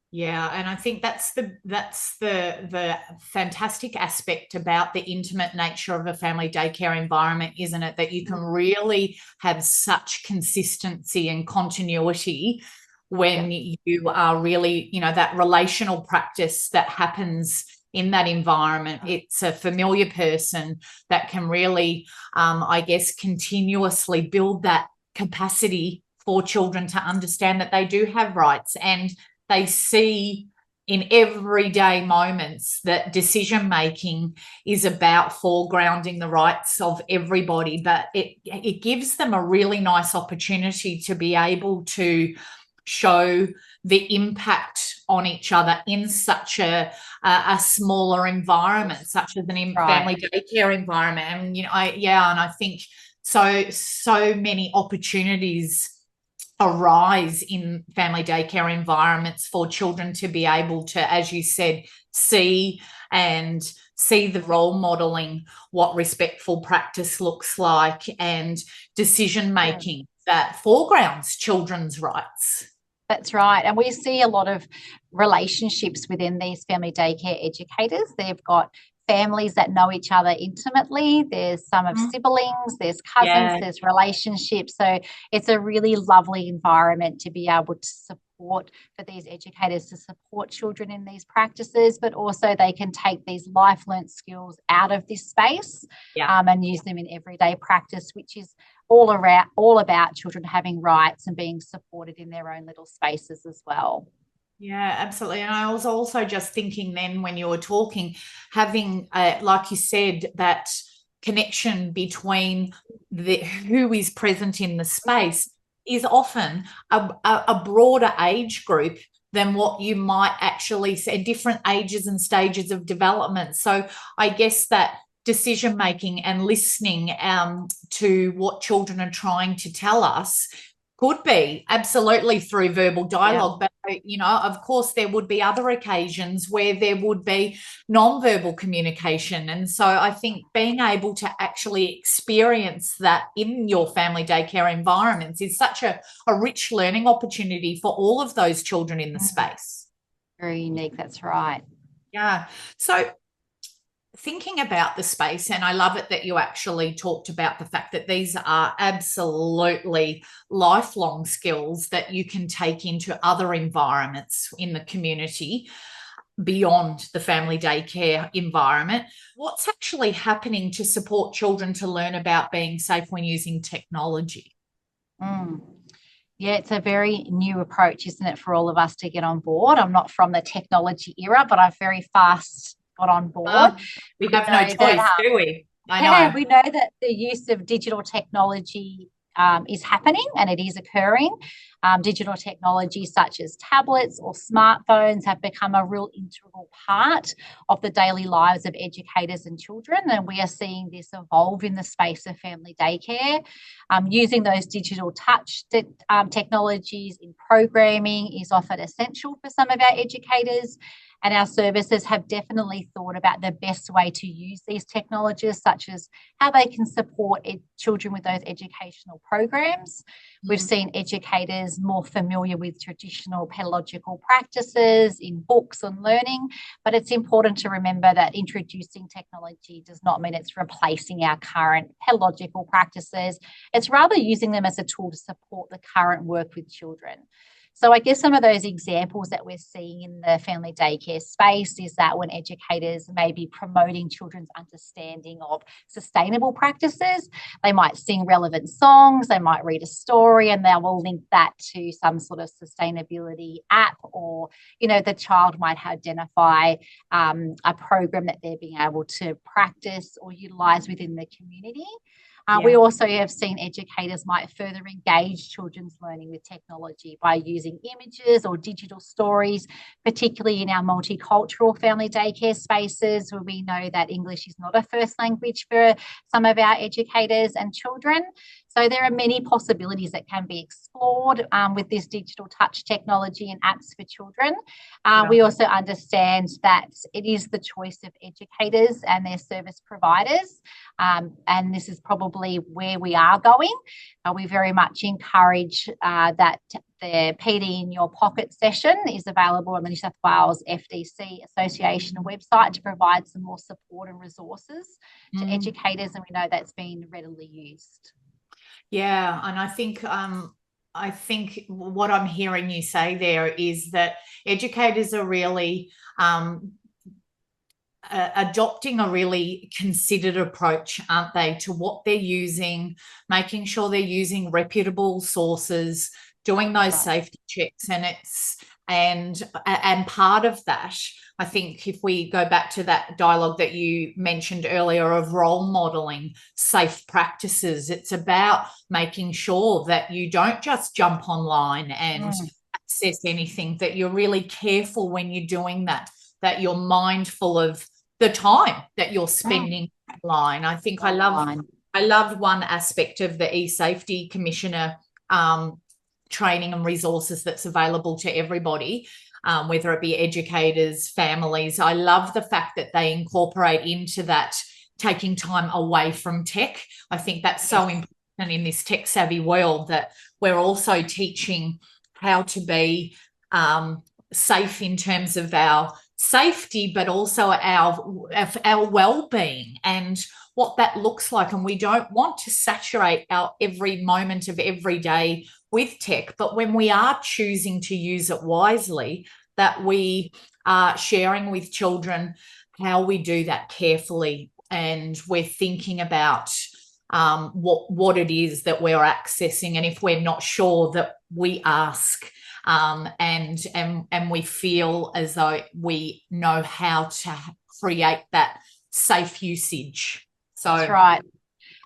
S1: Yeah, and I think that's the fantastic aspect about the intimate nature of a family daycare environment, isn't it? That you can really have such consistency and continuity when you are really, you know, that relational practice that happens in that environment. It's a familiar person that can really, I guess, continuously build that capacity for children to understand that they do have rights, and they see in everyday moments that decision making is about foregrounding the rights of everybody, but it gives them a really nice opportunity to be able to show the impact on each other in such a smaller environment, such as an family daycare environment. And, you know, I think so many opportunities a rise in family daycare environments for children to be able to, as you said, see the role modeling, what respectful practice looks like, and decision making that foregrounds children's rights.
S2: That's right. And we see a lot of relationships within these family daycare educators. They've got families that know each other intimately. There's some of siblings, there's cousins, there's relationships. So it's a really lovely environment to be able to support, for these educators to support children in these practices, but also they can take these life learnt skills out of this space and use them in everyday practice, which is all about children having rights and being supported in their own little spaces as well.
S1: Yeah, absolutely. And I was also just thinking then when you were talking, having, like you said, that connection between who is present in the space is often a broader age group than what you might actually say, different ages and stages of development. So I guess that decision making and listening to what children are trying to tell us could be absolutely through verbal dialogue, but of course there would be other occasions where there would be non-verbal communication. And so I think being able to actually experience that in your family daycare environments is such a rich learning opportunity for all of those children in the space.
S2: Very unique, that's right.
S1: Yeah. So thinking about the space, and I love it that you actually talked about the fact that these are absolutely lifelong skills that you can take into other environments in the community beyond the family daycare environment. What's actually happening to support children to learn about being safe when using technology?
S2: Yeah, it's a very new approach, isn't it, for all of us to get on board? I'm not from the technology era, but I've very fast got on board.
S1: We have no choice, do we? I know.
S2: We know that the use of digital technology is happening and it is occurring. Digital technology such as tablets or smartphones have become a real integral part of the daily lives of educators and children, and we are seeing this evolve in the space of family daycare. Using those digital touch technologies in programming is often essential for some of our educators, and our services have definitely thought about the best way to use these technologies, such as how they can support children with those educational programs. We've seen educators more familiar with traditional pedagogical practices in books and learning, but it's important to remember that introducing technology does not mean it's replacing our current pedagogical practices. It's rather using them as a tool to support the current work with children. So I guess some of those examples that we're seeing in the family daycare space is that when educators may be promoting children's understanding of sustainable practices, they might sing relevant songs, they might read a story, and they will link that to some sort of sustainability app, or, the child might identify a program that they're being able to practice or utilise within the community. We also have seen educators might further engage children's learning with technology by using images or digital stories, particularly in our multicultural family daycare spaces, where we know that English is not a first language for some of our educators and children. So there are many possibilities that can be explored with this digital touch technology and apps for children. We also understand that it is the choice of educators and their service providers, and this is probably where we are going. We very much encourage that the PD in Your Pocket session is available on the New South Wales FDC Association website to provide some more support and resources to educators, and we know that's been readily used.
S1: Yeah, and I think what I'm hearing you say there is that educators are really adopting a really considered approach, aren't they, to what they're using, making sure they're using reputable sources, doing those safety checks, and part of that, I think, if we go back to that dialogue that you mentioned earlier of role modeling safe practices, it's about making sure that you don't just jump online and access anything, that you're really careful when you're doing that you're mindful of the time that you're spending online. I think I love one aspect of the eSafety Commissioner training and resources that's available to everybody, whether it be educators, families. I love the fact that they incorporate into that taking time away from tech. I think that's so important in this tech savvy world, that we're also teaching how to be safe in terms of our safety, but also our well-being and what that looks like. And we don't want to saturate our every moment of every day with tech, but when we are choosing to use it wisely, that we are sharing with children how we do that carefully, and we're thinking about what it is that we're accessing, and if we're not sure, that we ask, and we feel as though we know how to create that safe usage. So
S2: that's right.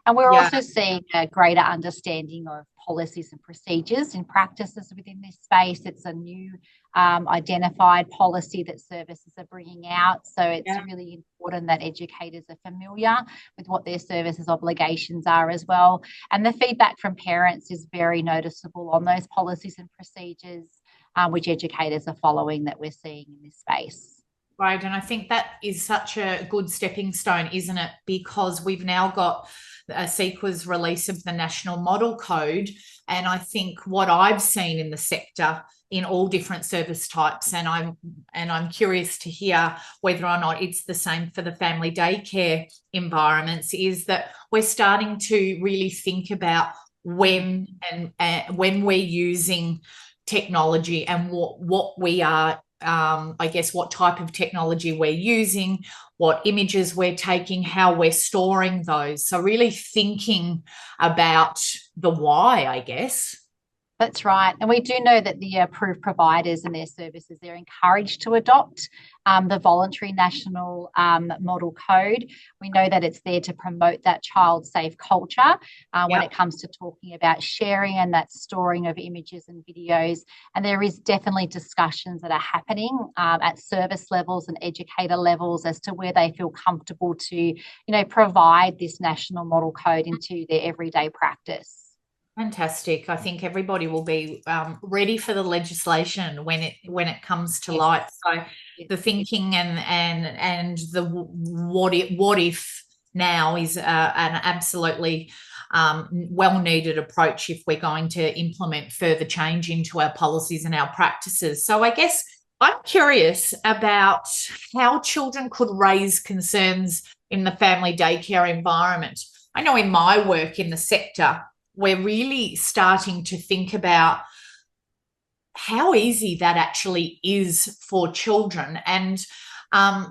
S2: And we're also seeing a greater understanding of policies and procedures and practices within this space. It's a new identified policy that services are bringing out. So it's really important that educators are familiar with what their services obligations are as well. And the feedback from parents is very noticeable on those policies and procedures, which educators are following, that we're seeing in this space.
S1: Right. And I think that is such a good stepping stone, isn't it? Because we've now got a CEQA's release of the National Model Code. And I think what I've seen in the sector in all different service types, and I'm curious to hear whether or not it's the same for the family daycare environments, is that we're starting to really think about when we're using technology and what we are, I guess, what type of technology we're using, what images we're taking, how we're storing those. So really thinking about the why, I guess.
S2: That's right. And we do know that the approved providers and their services, they're encouraged to adopt the voluntary national model code. We know that it's there to promote that child safe culture when it comes to talking about sharing and that storing of images and videos. And there is definitely discussions that are happening at service levels and educator levels as to where they feel comfortable to, provide this national model code into their everyday practice.
S1: Fantastic. I think everybody will be ready for the legislation when it comes to light. So the thinking and the what if now is an absolutely well-needed approach if we're going to implement further change into our policies and our practices. So I guess I'm curious about how children could raise concerns in the family daycare environment. I know in my work in the sector, we're really starting to think about how easy that actually is for children, and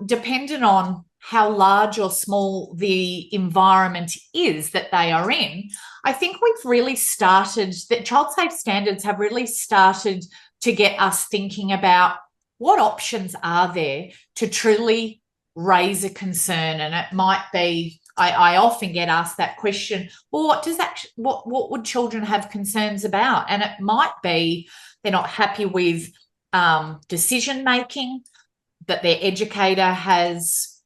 S1: dependent on how large or small the environment is that they are in, I think we've really started, that child safe standards have really started to get us thinking about what options are there to truly raise a concern. And it might be, I often get asked that question, well, what would children have concerns about? And it might be they're not happy with decision making that their educator has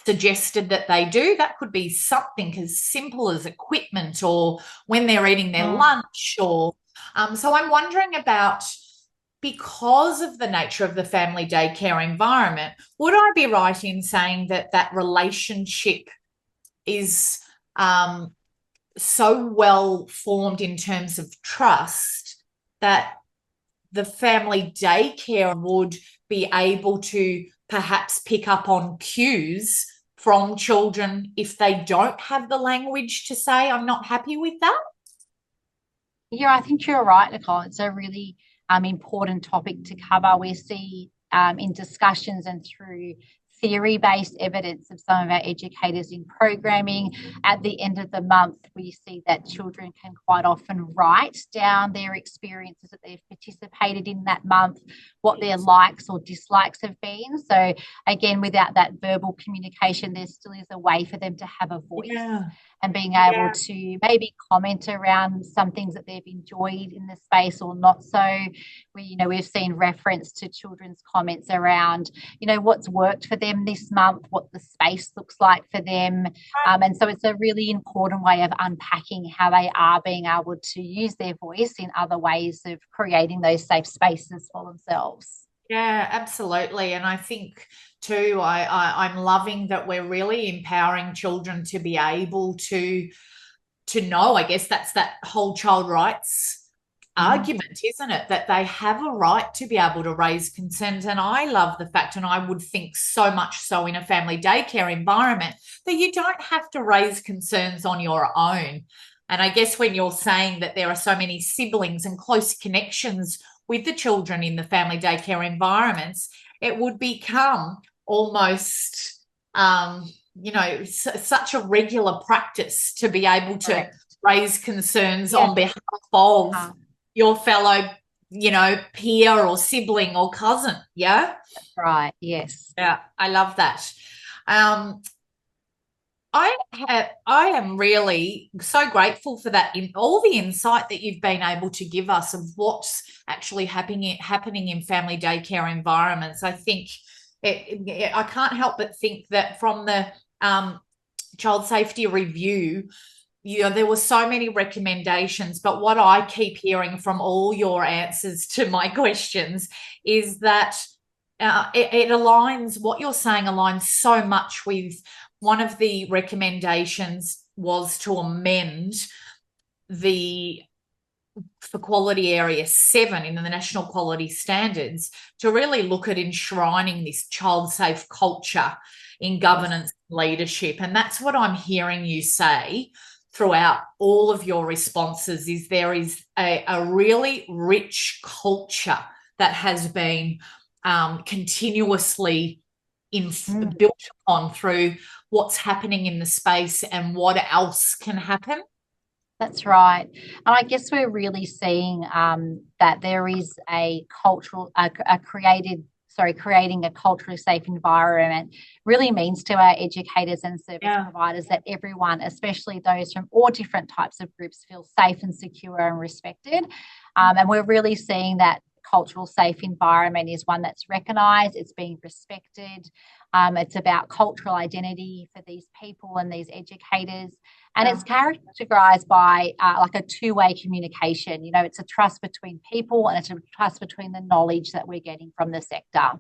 S1: suggested that they do. That could be something as simple as equipment, or when they're eating their lunch, or so I'm wondering about, because of the nature of the family daycare environment, would I be right in saying that relationship is so well formed in terms of trust that the family daycare would be able to perhaps pick up on cues from children if they don't have the language to say, I'm not happy with that?
S2: Yeah, I think you're right, Nicole. It's a really important topic to cover. We see in discussions and through theory-based evidence of some of our educators in programming, at the end of the month, we see that children can quite often write down their experiences that they've participated in that month, what their likes or dislikes have been. So again, without that verbal communication, there still is a way for them to have a voice. and being able to maybe comment around some things that they've enjoyed in the space or not so. We've seen reference to children's comments around, what's worked for them this month, what the space looks like for them. And so it's a really important way of unpacking how they are being able to use their voice in other ways of creating those safe spaces for themselves.
S1: Yeah, absolutely. And I think too, I'm loving that we're really empowering children to be able to know, I guess that's that whole child rights argument, isn't it? That they have a right to be able to raise concerns. And I love the fact, and I would think so much so in a family daycare environment, that you don't have to raise concerns on your own. And I guess when you're saying that there are so many siblings and close connections with the children in the family daycare environments, it would become almost, such a regular practice to be able to raise concerns on behalf of your fellow, peer or sibling or cousin. Yeah.
S2: That's right. Yes.
S1: Yeah. I love that. I am really so grateful for that, in all the insight that you've been able to give us of what's actually happening in family daycare environments. I think I can't help but think that from the child safety review, there were so many recommendations, but what I keep hearing from all your answers to my questions is that it aligns, what you're saying aligns so much with one of the recommendations was to amend for quality area 7 in the national quality standards to really look at enshrining this child safe culture in governance leadership. And that's what I'm hearing you say throughout all of your responses, is there is a really rich culture that has been continuously built upon through what's happening in the space and what else can happen.
S2: That's right. And I guess we're really seeing that there is creating a culturally safe environment really means to our educators and service providers that everyone, especially those from all different types of groups, feel safe and secure and respected. And we're really seeing that cultural safe environment is one that's recognised, it's being respected. It's about cultural identity for these people and these educators. And it's characterised by like a two-way communication. It's a trust between people, and it's a trust between the knowledge that we're getting from the sector.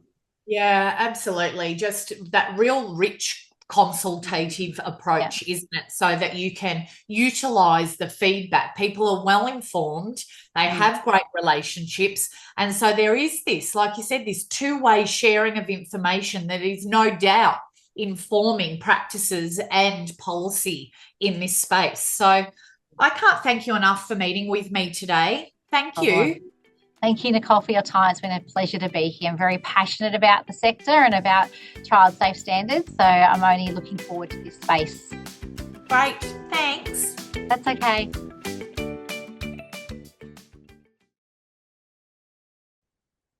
S1: Yeah, absolutely. Just that real rich consultative approach, isn't it? So that you can utilise the feedback. People are well informed, they have great relationships. And so there is this, like you said, this two-way sharing of information that is no doubt informing practices and policy in this space. So I can't thank you enough for meeting with me today. Thank you.
S2: Thank you, Nicole, for your time. It's been a pleasure to be here. I'm very passionate about the sector and about child safe standards, so I'm only looking forward to this space.
S1: Great. Thanks.
S2: That's okay.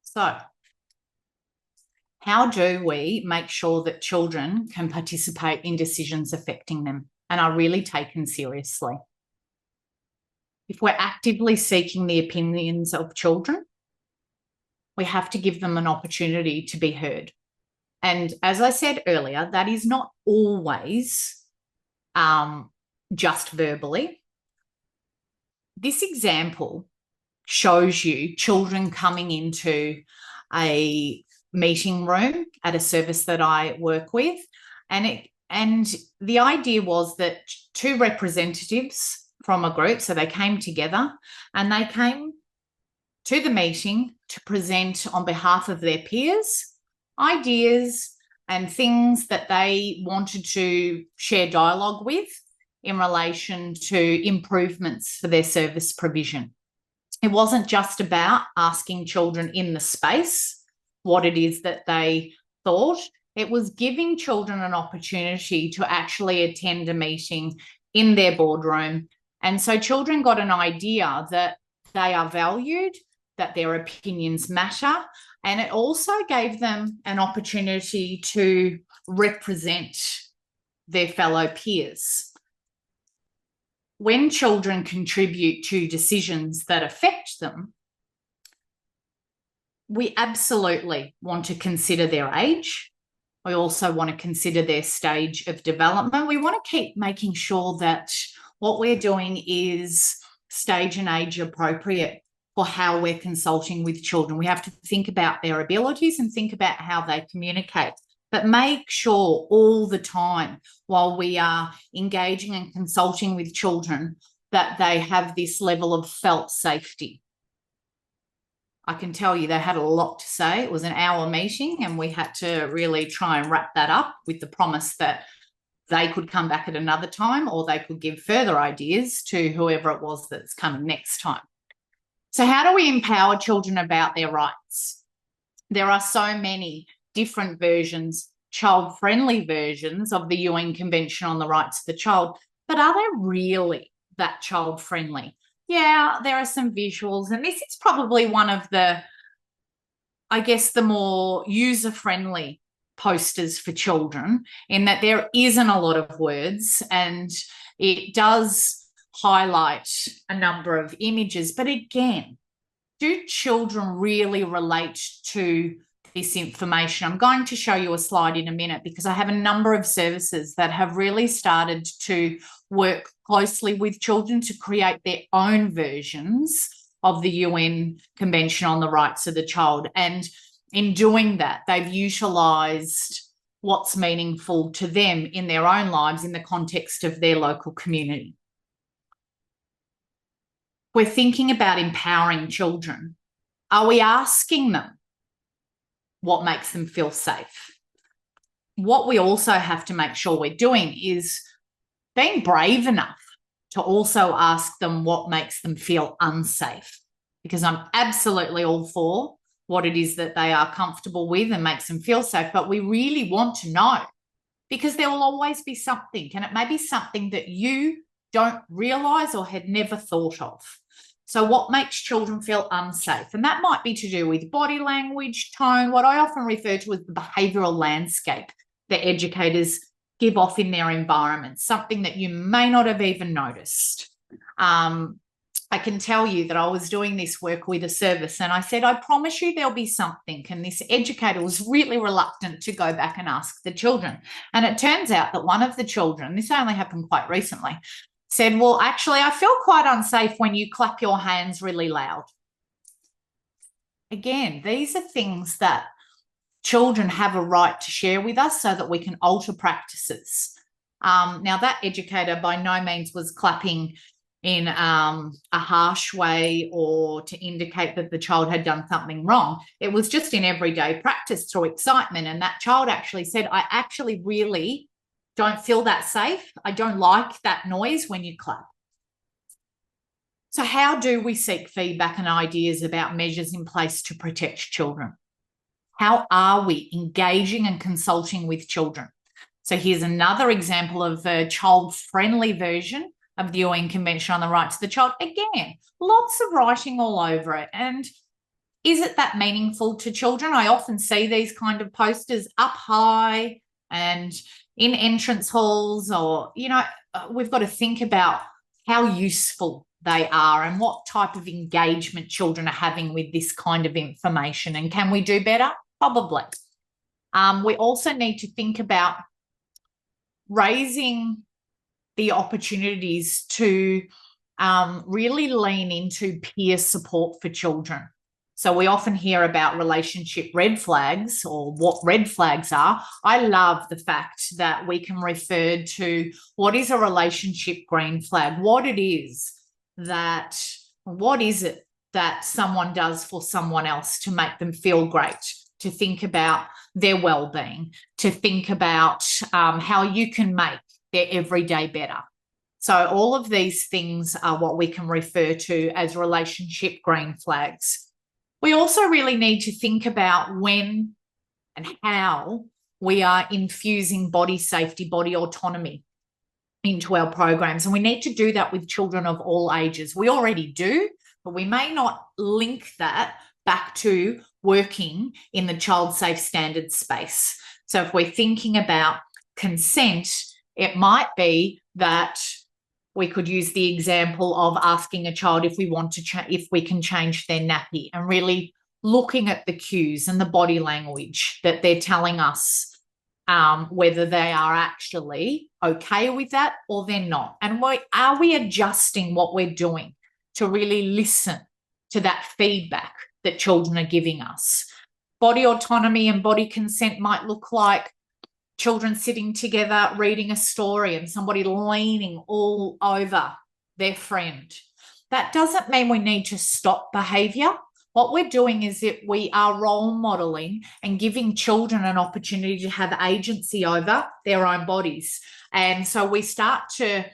S1: So, how do we make sure that children can participate in decisions affecting them and are really taken seriously? If we're actively seeking the opinions of children, we have to give them an opportunity to be heard. And as I said earlier, that is not always just verbally. This example shows you children coming into a meeting room at a service that I work with. And the idea was that two representatives from a group, so they came together and they came to the meeting to present on behalf of their peers ideas and things that they wanted to share dialogue with in relation to improvements for their service provision. It wasn't just about asking children in the space what it is that they thought. It was giving children an opportunity to actually attend a meeting in their boardroom. And so children got an idea that they are valued, that their opinions matter, and it also gave them an opportunity to represent their fellow peers. when children contribute to decisions that affect them, we absolutely want to consider their age. We also want to consider their stage of development. We want to keep making sure that what we're doing is stage and age appropriate for how we're consulting with children. We have to think about their abilities and think about how they communicate, but make sure all the time while we are engaging and consulting with children that they have this level of felt safety. I can tell you they had a lot to say. It was an hour meeting and we had to really try and wrap that up with the promise that they could come back at another time or they could give further ideas to whoever it was that's coming next time. So how do we empower children about their rights? There are so many different versions, child-friendly versions of the UN Convention on the Rights of the Child, but are they really that child-friendly? Yeah, there are some visuals, and this is probably one of the, I guess, the more user-friendly posters for children, in that there isn't a lot of words and it does highlight a number of images. But again, do children really relate to this information? I'm going to show you a slide in a minute because I have a number of services that have really started to work closely with children to create their own versions of the UN Convention on the Rights of the Child. And in doing that, they've utilised what's meaningful to them in their own lives in the context of their local community. We're thinking about empowering children. Are we asking them what makes them feel safe? What we also have to make sure we're doing is being brave enough to also ask them what makes them feel unsafe, because I'm absolutely all for what it is that they are comfortable with and makes them feel safe, but we really want to know, because there will always be something, and it may be something that you don't realise or had never thought of. So what makes children feel unsafe? And that might be to do with body language, tone, what I often refer to as the behavioural landscape that educators give off in their environment, something that you may not have even noticed. I can tell you that I was doing this work with a service and I said, I promise you there'll be something. And this educator was really reluctant to go back and ask the children. And it turns out that one of the children, this only happened quite recently, said, well, actually, I feel quite unsafe when you clap your hands really loud. Again, these are things that children have a right to share with us so that we can alter practices. Now, that educator by no means was clapping in a harsh way or to indicate that the child had done something wrong. It was just in everyday practice through excitement. And that child actually said, I actually really don't feel that safe. I don't like that noise when you clap. So how do we seek feedback and ideas about measures in place to protect children? How are we engaging and consulting with children? So here's another example of a child-friendly version of the UN Convention on the Rights of the Child. Again, lots of writing all over it. And is it that meaningful to children? I often see these kind of posters up high and in entrance halls, or, you know, we've got to think about how useful they are and what type of engagement children are having with this kind of information. And can we do better? Probably. We also need to think about raising the opportunities to really lean into peer support for children. So we often hear about relationship red flags or what red flags are. I love the fact that we can refer to what is a relationship green flag, what is it that someone does for someone else to make them feel great, to think about their well-being, to think about how you can make their everyday better. So all of these things are what we can refer to as relationship green flags. We also really need to think about when and how we are infusing body safety, body autonomy into our programs. And we need to do that with children of all ages. We already do, but we may not link that back to working in the child safe standards space. So if we're thinking about consent, it might be that we could use the example of asking a child if we want to if we can change their nappy, and really looking at the cues and the body language that they're telling us, whether they are actually okay with that or they're not. And are we adjusting what we're doing to really listen to that feedback that children are giving us? Body autonomy and body consent might look like children sitting together reading a story and somebody leaning all over their friend. That doesn't mean we need to stop behaviour. What we're doing is that we are role modelling and giving children an opportunity to have agency over their own bodies. And so we start to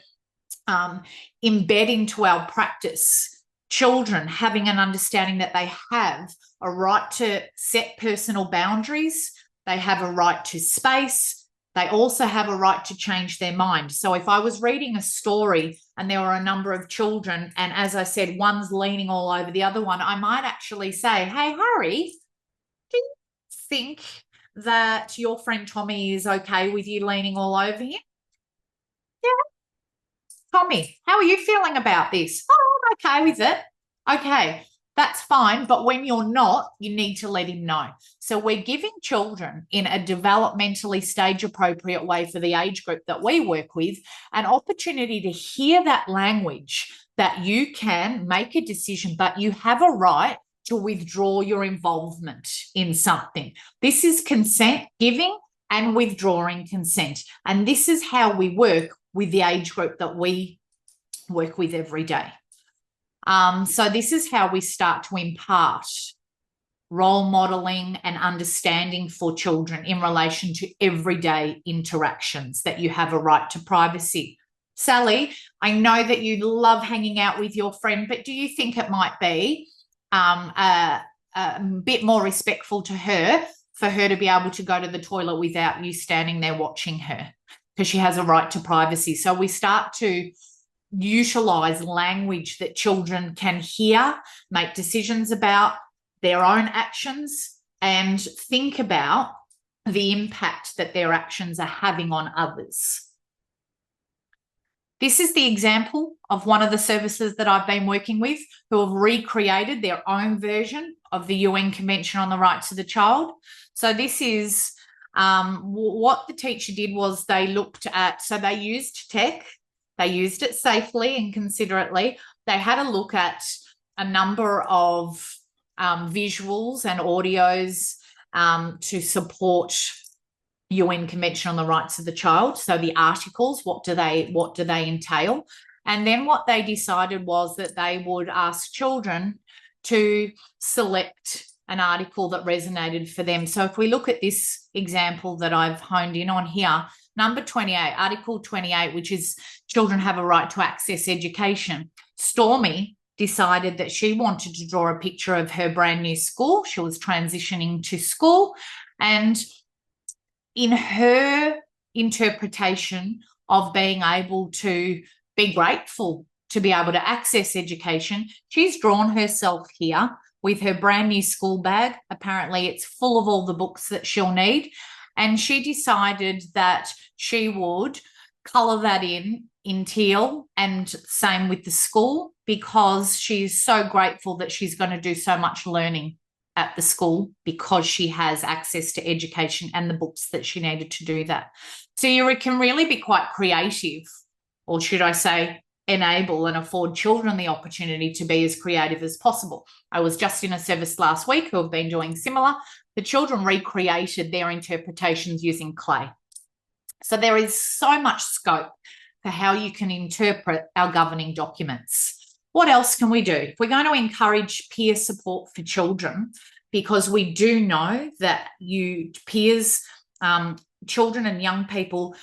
S1: embed into our practice children having an understanding that they have a right to set personal boundaries. They have a right to space. They also have a right to change their mind. So if I was reading a story and there were a number of children, and as I said, one's leaning all over the other one, I might actually say, hey, Harry, do you think that your friend Tommy is okay with you leaning all over him? Yeah. Tommy, how are you feeling about this? Oh, I'm okay with it. Okay, that's fine. But when you're not, you need to let him know. So we're giving children in a developmentally stage appropriate way for the age group that we work with an opportunity to hear that language, that you can make a decision, but you have a right to withdraw your involvement in something. This is consent, giving and withdrawing consent. And this is how we work with the age group that we work with every day. So this is how we start to impart role modeling and understanding for children in relation to everyday interactions, that you have a right to privacy. Sally, I know that you love hanging out with your friend, but do you think it might be a bit more respectful to her for her to be able to go to the toilet without you standing there watching her? Because she has a right to privacy. So we start to utilize language that children can hear, make decisions about their own actions, and think about the impact that their actions are having on others. This is the example of one of the services that I've been working with who have recreated their own version of the UN Convention on the Rights of the Child. So this is what the teacher did was they looked at, so they used tech, they used it safely and considerately. They had a look at a number of visuals and audios to support UN Convention on the Rights of the Child. So the articles, what do they entail? And then what they decided was that they would ask children to select an article that resonated for them. So if we look at this example that I've honed in on here, number 28, Article 28, which is children have a right to access education. Stormy decided that she wanted to draw a picture of her brand new school. She was transitioning to school, and in her interpretation of being able to be grateful to be able to access education, she's drawn herself here with her brand new school bag. Apparently it's full of all the books that she'll need. And she decided that she would colour that in teal, and same with the school, because she's so grateful that she's going to do so much learning at the school because she has access to education and the books that she needed to do that. So you can really be quite creative, or should I say enable and afford children the opportunity to be as creative as possible. I was just in a service last week who have been doing similar. The children recreated their interpretations using clay. So there is so much scope for how you can interpret our governing documents. What else can we do? If we're going to encourage peer support for children, because we do know that peers, children and young people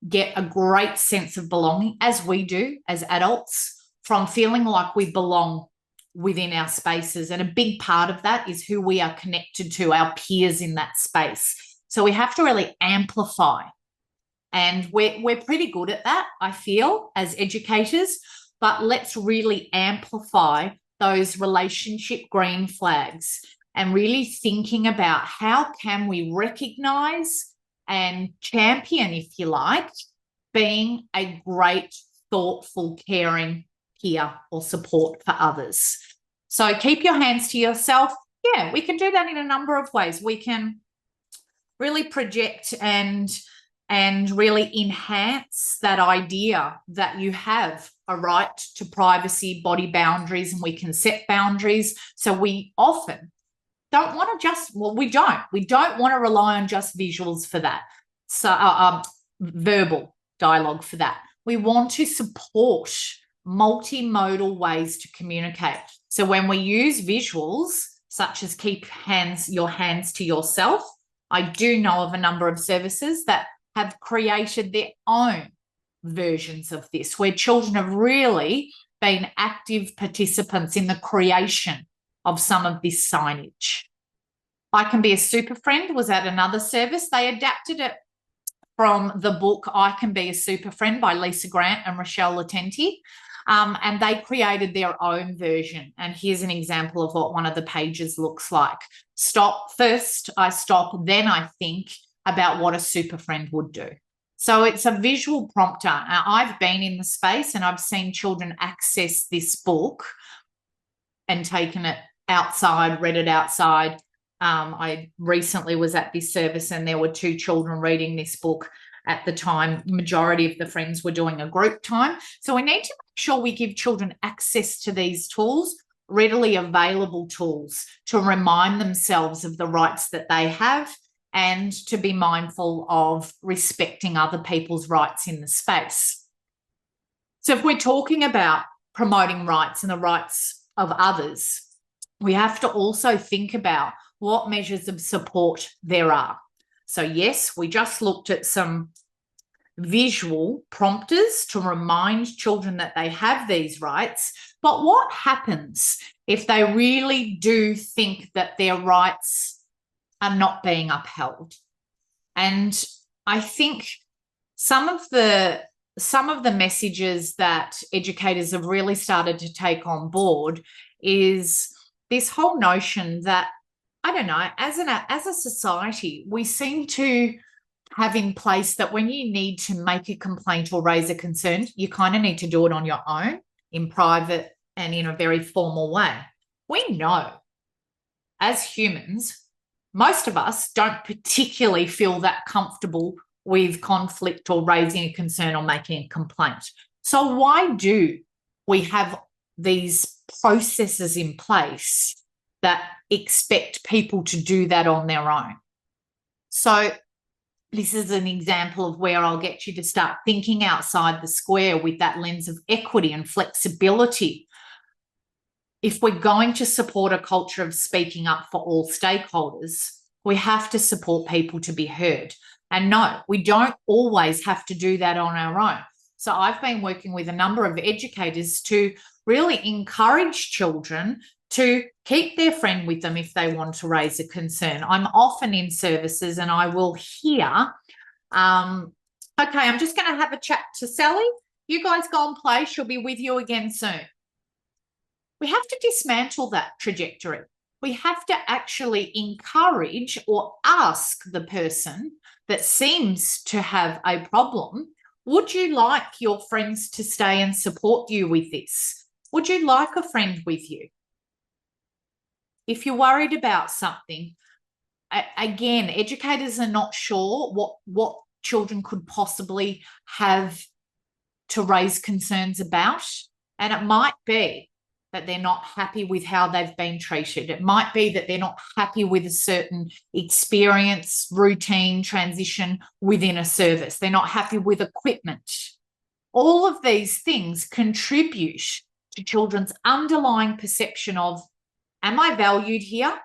S1: get a great sense of belonging, as we do as adults, from feeling like we belong within our spaces. And a big part of that is who we are connected to, our peers in that space. So we have to really amplify. And we're pretty good at that, I feel, as educators, but let's really amplify those relationship green flags and really thinking about how can we recognise and champion, if you like, being a great thoughtful, caring peer or support for others. So keep your hands to yourself. Yeah, we can do that in a number of ways. We can really project and really enhance that idea that you have a right to privacy, body boundaries, and we can set boundaries. So we often don't want to just, well, we don't want to rely on just visuals for that. So verbal dialogue for that. We want to support multimodal ways to communicate. So when we use visuals, such as keep your hands to yourself, I do know of a number of services that have created their own versions of this, where children have really been active participants in the creation of some of this signage. I Can Be a Super Friend was at another service. They adapted it from the book I Can Be a Super Friend by Lisa Grant and Rochelle Latenti. And they created their own version. And here's an example of what one of the pages looks like. First I stop, then I think about what a super friend would do. So it's a visual prompter. Now, I've been in the space and I've seen children access this book and taken it outside, read it outside. I recently was at this service and there were 2 children reading this book at the time. Majority of the friends were doing a group time. So we need to make sure we give children access to these tools, readily available tools, to remind themselves of the rights that they have and to be mindful of respecting other people's rights in the space. So if we're talking about promoting rights and the rights of others, we have to also think about what measures of support there are. So yes, we just looked at some visual prompters to remind children that they have these rights, but what happens if they really do think that their rights are not being upheld? And I think some of the messages that educators have really started to take on board is this whole notion that, I don't know, as a society, we seem to have in place that when you need to make a complaint or raise a concern, you kind of need to do it on your own, in private and in a very formal way. We know as humans, most of us don't particularly feel that comfortable with conflict or raising a concern or making a complaint. So why do we have these processes in place that expect people to do that on their own? So this is an example of where I'll get you to start thinking outside the square with that lens of equity and flexibility. If we're going to support a culture of speaking up for all stakeholders, we have to support people to be heard. And no, we don't always have to do that on our own. So I've been working with a number of educators to really encourage children to keep their friend with them if they want to raise a concern. I'm often in services and I will hear, okay, I'm just going to have a chat to Sally. You guys go and play. She'll be with you again soon. We have to dismantle that trajectory. We have to actually encourage or ask the person that seems to have a problem, would you like your friends to stay and support you with this? Would you like a friend with you? If you're worried about something, again, educators are not sure what children could possibly have to raise concerns about. And it might be that they're not happy with how they've been treated. It might be that they're not happy with a certain experience, routine, transition within a service. They're not happy with equipment. All of these things contribute to children's underlying perception of, am I valued here?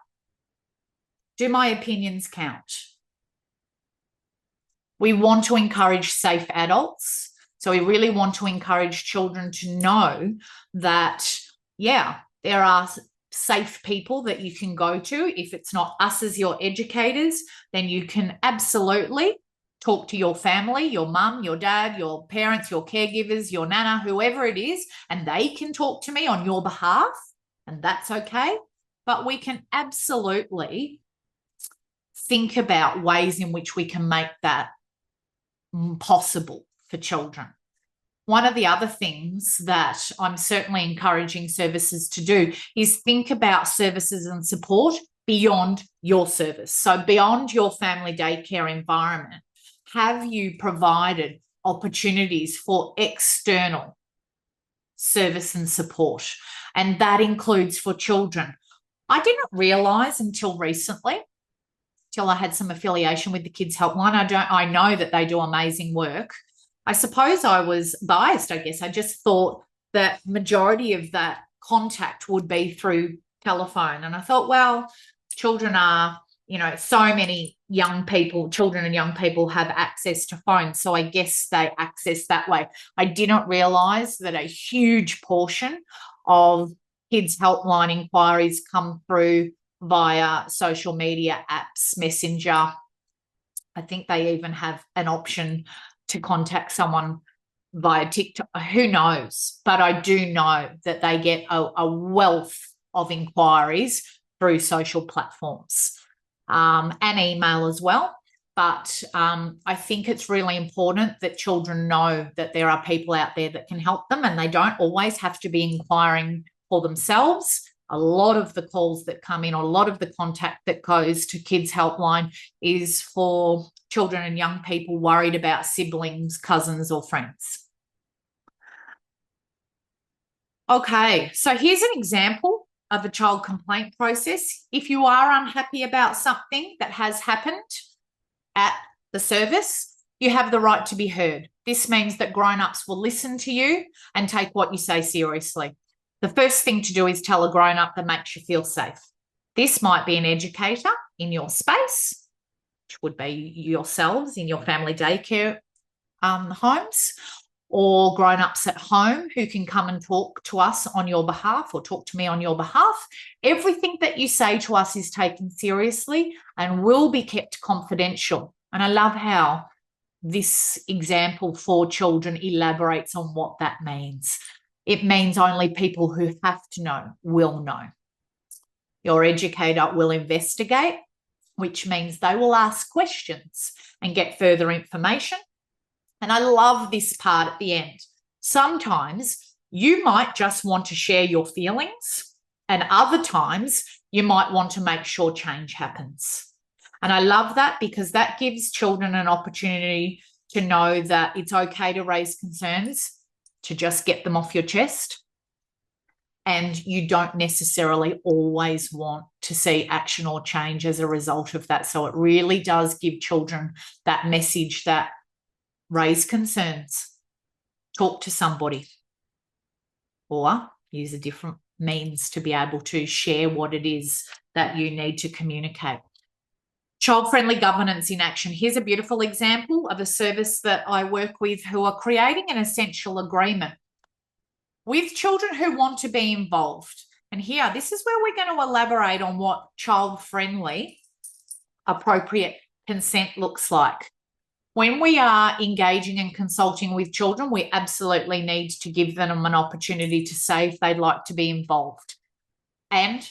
S1: Do my opinions count? We want to encourage safe adults. So we really want to encourage children to know that, yeah, there are safe people that you can go to. If it's not us as your educators, then you can absolutely talk to your family, your mum, your dad, your parents, your caregivers, your nana, whoever it is, and they can talk to me on your behalf, and that's okay. But we can absolutely think about ways in which we can make that possible for children. one of the other things that I'm certainly encouraging services to do is think about services and support beyond your service. So beyond your family daycare environment, have you provided opportunities for external service and support? And that includes for children. I didn't realise until recently, till I had some affiliation with the Kids Helpline. I know that they do amazing work. I suppose I was biased, I guess. I just thought that majority of that contact would be through telephone. And I thought, well, children are, so many young people, children and young people have access to phones. So I guess they access that way. I didn't realise that a huge portion of Kids Helpline inquiries come through via social media apps, Messenger. I think they even have an option to contact someone via TikTok. Who knows? But I do know that they get a wealth of inquiries through social platforms and email as well. But I think it's really important that children know that there are people out there that can help them, and they don't always have to be inquiring for themselves. A lot of the calls that come in, or a lot of the contact that goes to Kids Helpline is for children and young people worried about siblings, cousins, or friends. Okay, so here's an example of a child complaint process. If you are unhappy about something that has happened at the service, you have the right to be heard. This means that grown-ups will listen to you and take what you say seriously. The first thing to do is tell a grown-up that makes you feel safe. This might be an educator in your space, which would be yourselves in your family daycare homes, or grown-ups at home who can come and talk to us on your behalf or talk to me on your behalf. Everything that you say to us is taken seriously and will be kept confidential. And I love how this example for children elaborates on what that means. It means only people who have to know will know. Your educator will investigate, which means they will ask questions and get further information. And I love this part at the end. Sometimes you might just want to share your feelings, and other times you might want to make sure change happens. And I love that, because that gives children an opportunity to know that it's okay to raise concerns, to just get them off your chest. And you don't necessarily always want to see action or change as a result of that. So it really does give children that message that raise concerns, talk to somebody, or use a different means to be able to share what it is that you need to communicate. Child-friendly governance in action. Here's a beautiful example of a service that I work with who are creating an essential agreement with children who want to be involved. And here, this is where we're going to elaborate on what child-friendly appropriate consent looks like. When we are engaging and consulting with children, we absolutely need to give them an opportunity to say if they'd like to be involved, and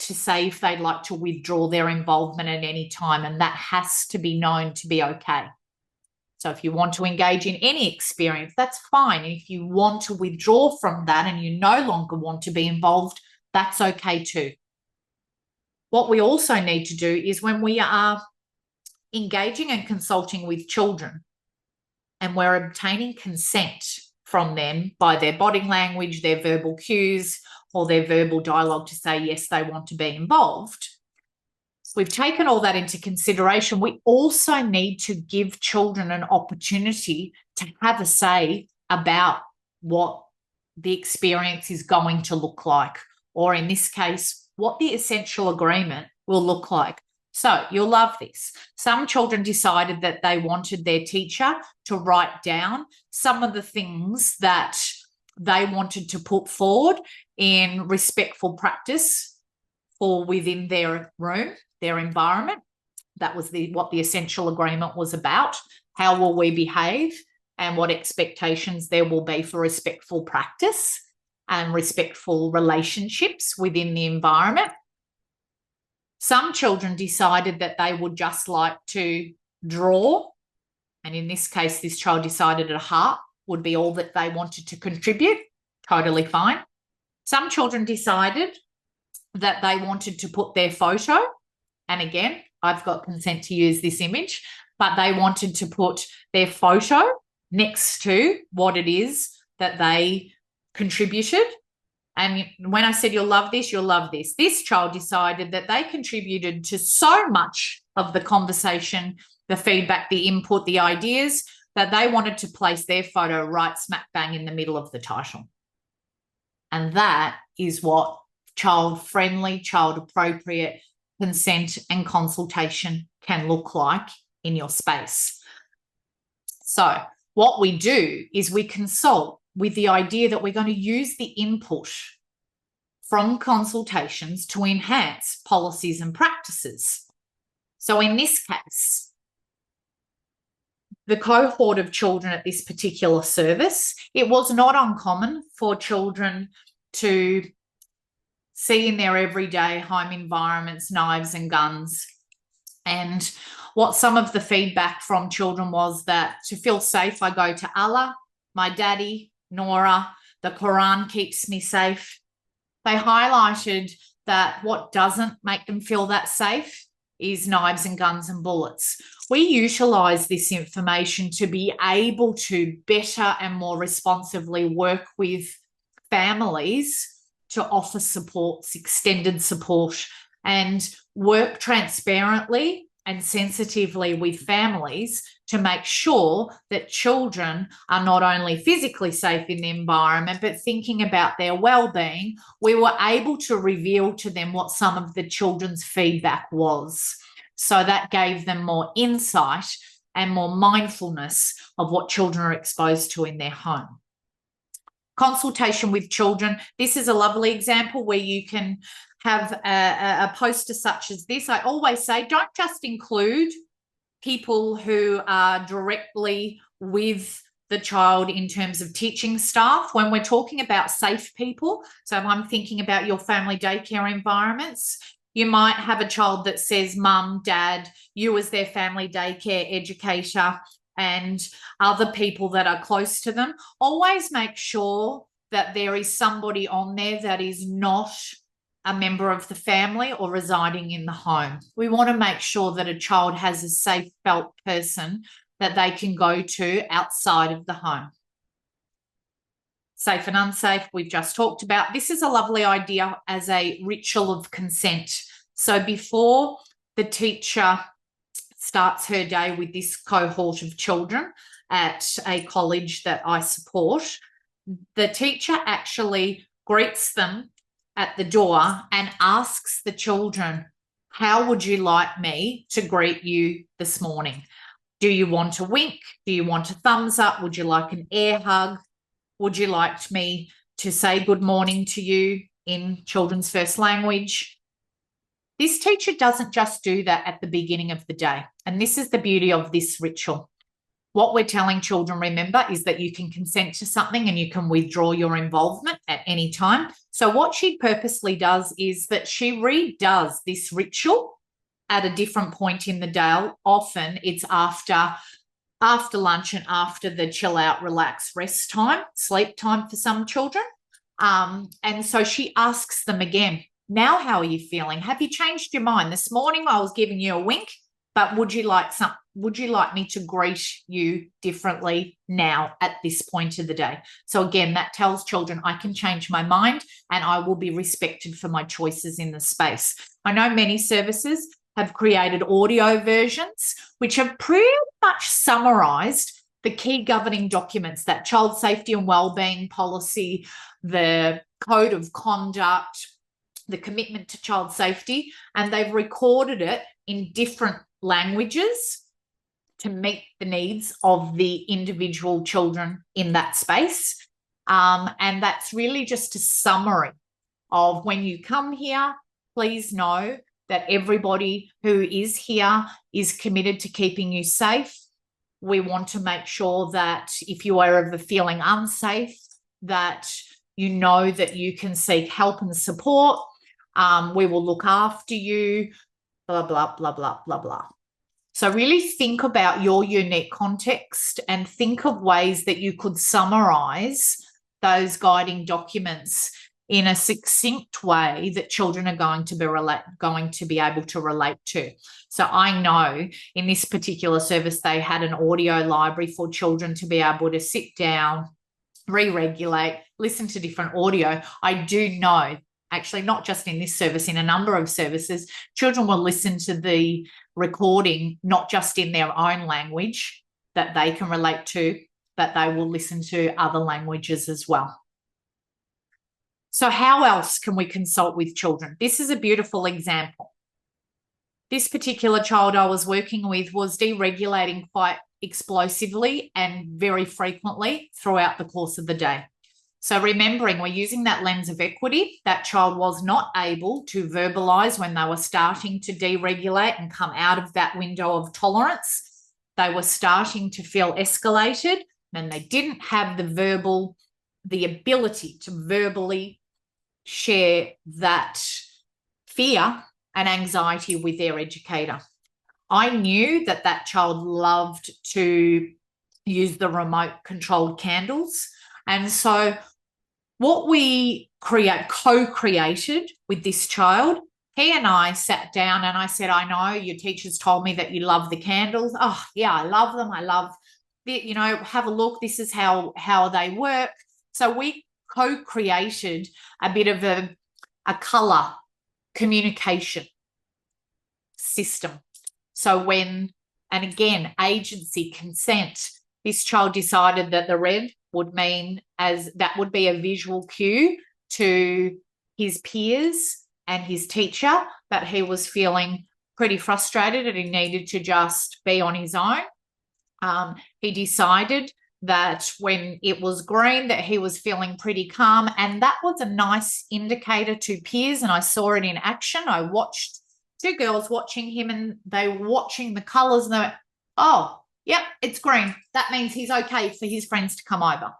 S1: to say if they'd like to withdraw their involvement at any time, and that has to be known to be okay. So if you want to engage in any experience, that's fine. If you want to withdraw from that and you no longer want to be involved, that's okay too. What we also need to do is, when we are engaging and consulting with children and we're obtaining consent from them by their body language, their verbal cues, or their verbal dialogue to say, yes, they want to be involved, we've taken all that into consideration. We also need to give children an opportunity to have a say about what the experience is going to look like, or in this case, what the essential agreement will look like. So you'll love this. Some children decided that they wanted their teacher to write down some of the things that they wanted to put forward in respectful practice for within their room, their environment. That was what the essential agreement was about. How will we behave, and what expectations there will be for respectful practice and respectful relationships within the environment. Some children decided that they would just like to draw, and in this case, this child decided a heart would be all that they wanted to contribute. Totally fine. Some children decided that they wanted to put their photo, and again, I've got consent to use this image, but they wanted to put their photo next to what it is that they contributed. And when I said, you'll love this, you'll love this. This child decided that they contributed to so much of the conversation, the feedback, the input, the ideas, that they wanted to place their photo right smack bang in the middle of the title. And that is what child-friendly, child-appropriate consent and consultation can look like in your space. So what we do is we consult with the idea that we're going to use the input from consultations to enhance policies and practices. So in this case, the cohort of children at this particular service, it was not uncommon for children to see in their everyday home environments knives and guns. And what some of the feedback from children was that to feel safe, I go to Allah, my daddy, Nora, the Quran keeps me safe. They highlighted that what doesn't make them feel that safe is knives and guns and bullets. We utilise this information to be able to better and more responsively work with families to offer supports, extended support, and work transparently and sensitively with families to make sure that children are not only physically safe in the environment, but thinking about their well-being. We were able to reveal to them what some of the children's feedback was. So that gave them more insight and more mindfulness of what children are exposed to in their home. Consultation with children. This is a lovely example where you can have a poster such as this. I always say, don't just include people who are directly with the child in terms of teaching staff. When we're talking about safe people, so if I'm thinking about your family daycare environments, you might have a child that says mum, dad, you as their family daycare educator, and other people that are close to them. Always make sure that there is somebody on there that is not a member of the family or residing in the home. We want to make sure that a child has a safe felt person that they can go to outside of the home. Safe and unsafe, we've just talked about. This is a lovely idea as a ritual of consent. So before the teacher starts her day with this cohort of children at a college that I support, the teacher actually greets them at the door and asks the children, how would you like me to greet you this morning? Do you want a wink? Do you want a thumbs up? Would you like an air hug? Would you like me to say good morning to you in children's first language? This teacher doesn't just do that at the beginning of the day. And this is the beauty of this ritual. What we're telling children, remember, is that you can consent to something and you can withdraw your involvement at any time. So what she purposely does is that she redoes this ritual at a different point in the day. Often it's after lunch and after the chill out, relax, rest time, sleep time for some children. And so she asks them again, now how are you feeling? Have you changed your mind? This morning I was giving you a wink, but would you like me to greet you differently now at this point of the day? So again, that tells children I can change my mind and I will be respected for my choices in the space. I know many services have created audio versions which have pretty much summarised the key governing documents, that child safety and wellbeing policy, the code of conduct, the commitment to child safety, and they've recorded it in different languages to meet the needs of the individual children in that space. And that's really just a summary of when you come here, please know that everybody who is here is committed to keeping you safe. We want to make sure that if you are ever feeling unsafe, that you know that you can seek help and support. We will look after you, blah, blah, blah, blah, blah, blah. So really think about your unique context and think of ways that you could summarize those guiding documents in a succinct way that children are going to be able to relate to. So I know in this particular service, they had an audio library for children to be able to sit down, re-regulate, listen to different audio. I do know, actually, not just in this service, in a number of services, children will listen to the recording, not just in their own language that they can relate to, but they will listen to other languages as well. So how else can we consult with children? This is a beautiful example. This particular child I was working with was deregulating quite explosively and very frequently throughout the course of the day. So remembering we're using that lens of equity, that child was not able to verbalize when they were starting to deregulate and come out of that window of tolerance. They were starting to feel escalated and they didn't have the ability to verbally share that fear and anxiety with their educator. I knew that that child loved to use the remote controlled candles. And so what we co-created with this child, he and I sat down and I said, I know your teachers told me that you love the candles. Oh, yeah, I love them. I love, have a look. This is how they work. So we co-created a bit of a colour communication system. So and again, agency consent, this child decided that the red would mean that would be a visual cue to his peers and his teacher that he was feeling pretty frustrated and he needed to just be on his own. He decided that when it was green that he was feeling pretty calm, and that was a nice indicator to peers, and I saw it in action. I watched two girls watching him and they were watching the colours and they went, oh, yep, it's green. That means he's okay for his friends to come over.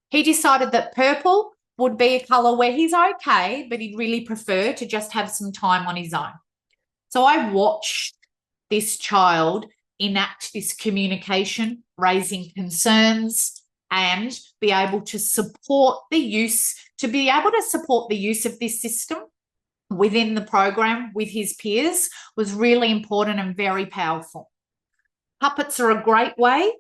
S1: He decided that purple would be a colour where he's okay, but he'd really prefer to just have some time on his own. So I watched this child enact this communication, raising concerns, and be able to support the use of this system within the program with his peers was really important and very powerful. Puppets are a great way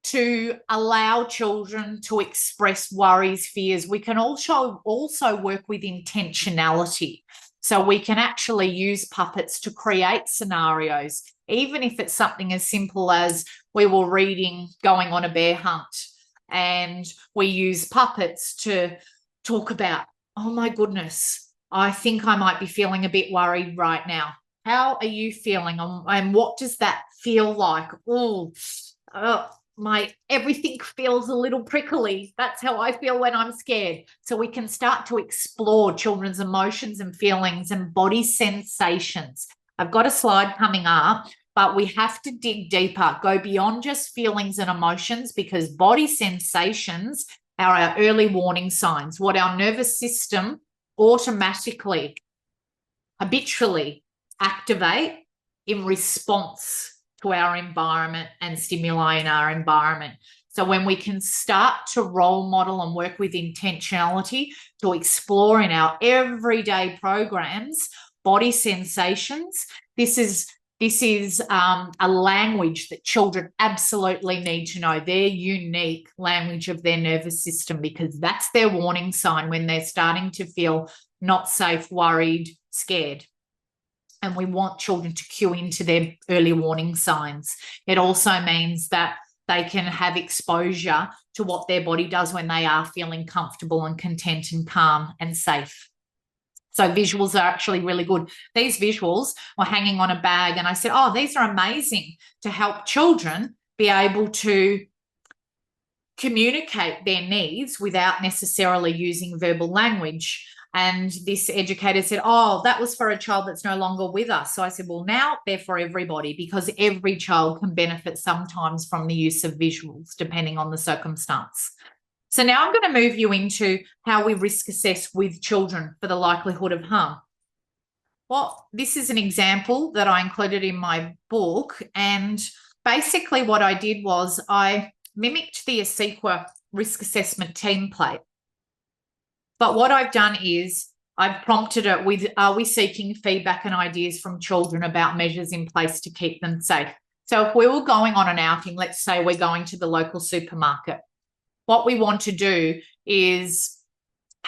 S1: to allow children to express worries, fears. We can also work with intentionality. So we can actually use puppets to create scenarios, even if it's something as simple as we were reading Going on a Bear Hunt and we use puppets to talk about, oh my goodness, I think I might be feeling a bit worried right now. How are you feeling? And what does that feel like? Everything feels a little prickly. That's how I feel when I'm scared. So we can start to explore children's emotions and feelings and body sensations. I've got a slide coming up, but we have to dig deeper, go beyond just feelings and emotions, because body sensations are our early warning signs, what our nervous system automatically, habitually activate in response to our environment and stimuli in our environment. So when we can start to role model and work with intentionality to explore in our everyday programs body sensations, this is a language that children absolutely need to know, their unique language of their nervous system, because that's their warning sign when they're starting to feel not safe, worried, scared. And we want children to cue into their early warning signs. It also means that they can have exposure to what their body does when they are feeling comfortable and content and calm and safe. So visuals are actually really good. These visuals were hanging on a bag and I said, oh, these are amazing to help children be able to communicate their needs without necessarily using verbal language. And this educator said, oh, that was for a child that's no longer with us. So I said, well, now they're for everybody, because every child can benefit sometimes from the use of visuals, depending on the circumstance. So now I'm going to move you into how we risk assess with children for the likelihood of harm. Well, this is an example that I included in my book. And basically what I did was I mimicked the ASEQA risk assessment template. But what I've done is I've prompted it with, are we seeking feedback and ideas from children about measures in place to keep them safe? So if we were going on an outing, let's say we're going to the local supermarket, what we want to do is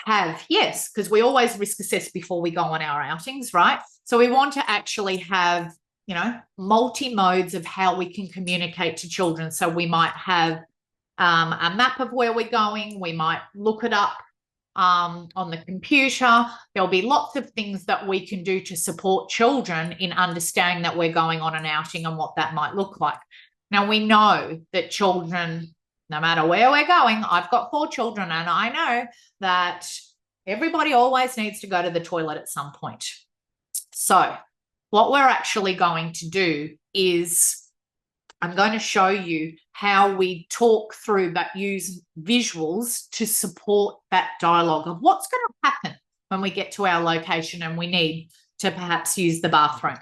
S1: have, yes, because we always risk assess before we go on our outings, right? So we want to actually have, you know, multi-modes of how we can communicate to children. So we might have a map of where we're going. We might look it up on the computer. There'll be lots of things that we can do to support children in understanding that we're going on an outing and what that might look like. Now, we know that children, no matter where we're going, I've got 4 children, and I know that everybody always needs to go to the toilet at some point. So what we're actually going to do is I'm going to show you how we talk through but use visuals to support that dialogue of what's going to happen when we get to our location and we need to perhaps use the bathroom.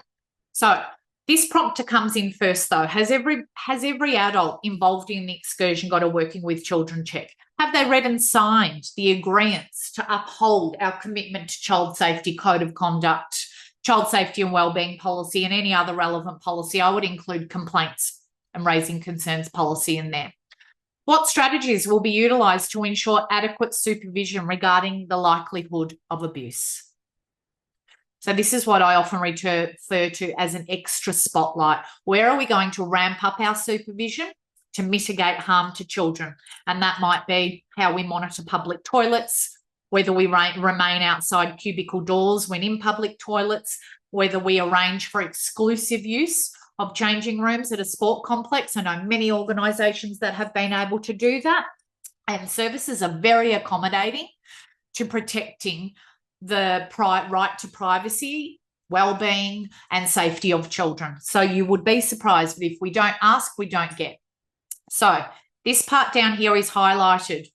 S1: So this prompter comes in first, though. Has every adult involved in the excursion got a working with children check? Have they read and signed the agreements to uphold our commitment to child safety code of conduct, child safety and wellbeing policy, and any other relevant policy? I would include complaints and raising concerns policy in there. What strategies will be utilised to ensure adequate supervision regarding the likelihood of abuse? So this is what I often refer to as an extra spotlight. Where are we going to ramp up our supervision to mitigate harm to children? And that might be how we monitor public toilets, whether we remain outside cubicle doors when in public toilets, whether we arrange for exclusive use of changing rooms at a sport complex. I know many organisations that have been able to do that, and services are very accommodating to protecting the right to privacy, wellbeing and safety of children. So you would be surprised, but if we don't ask, we don't get. So this part down here is highlighted.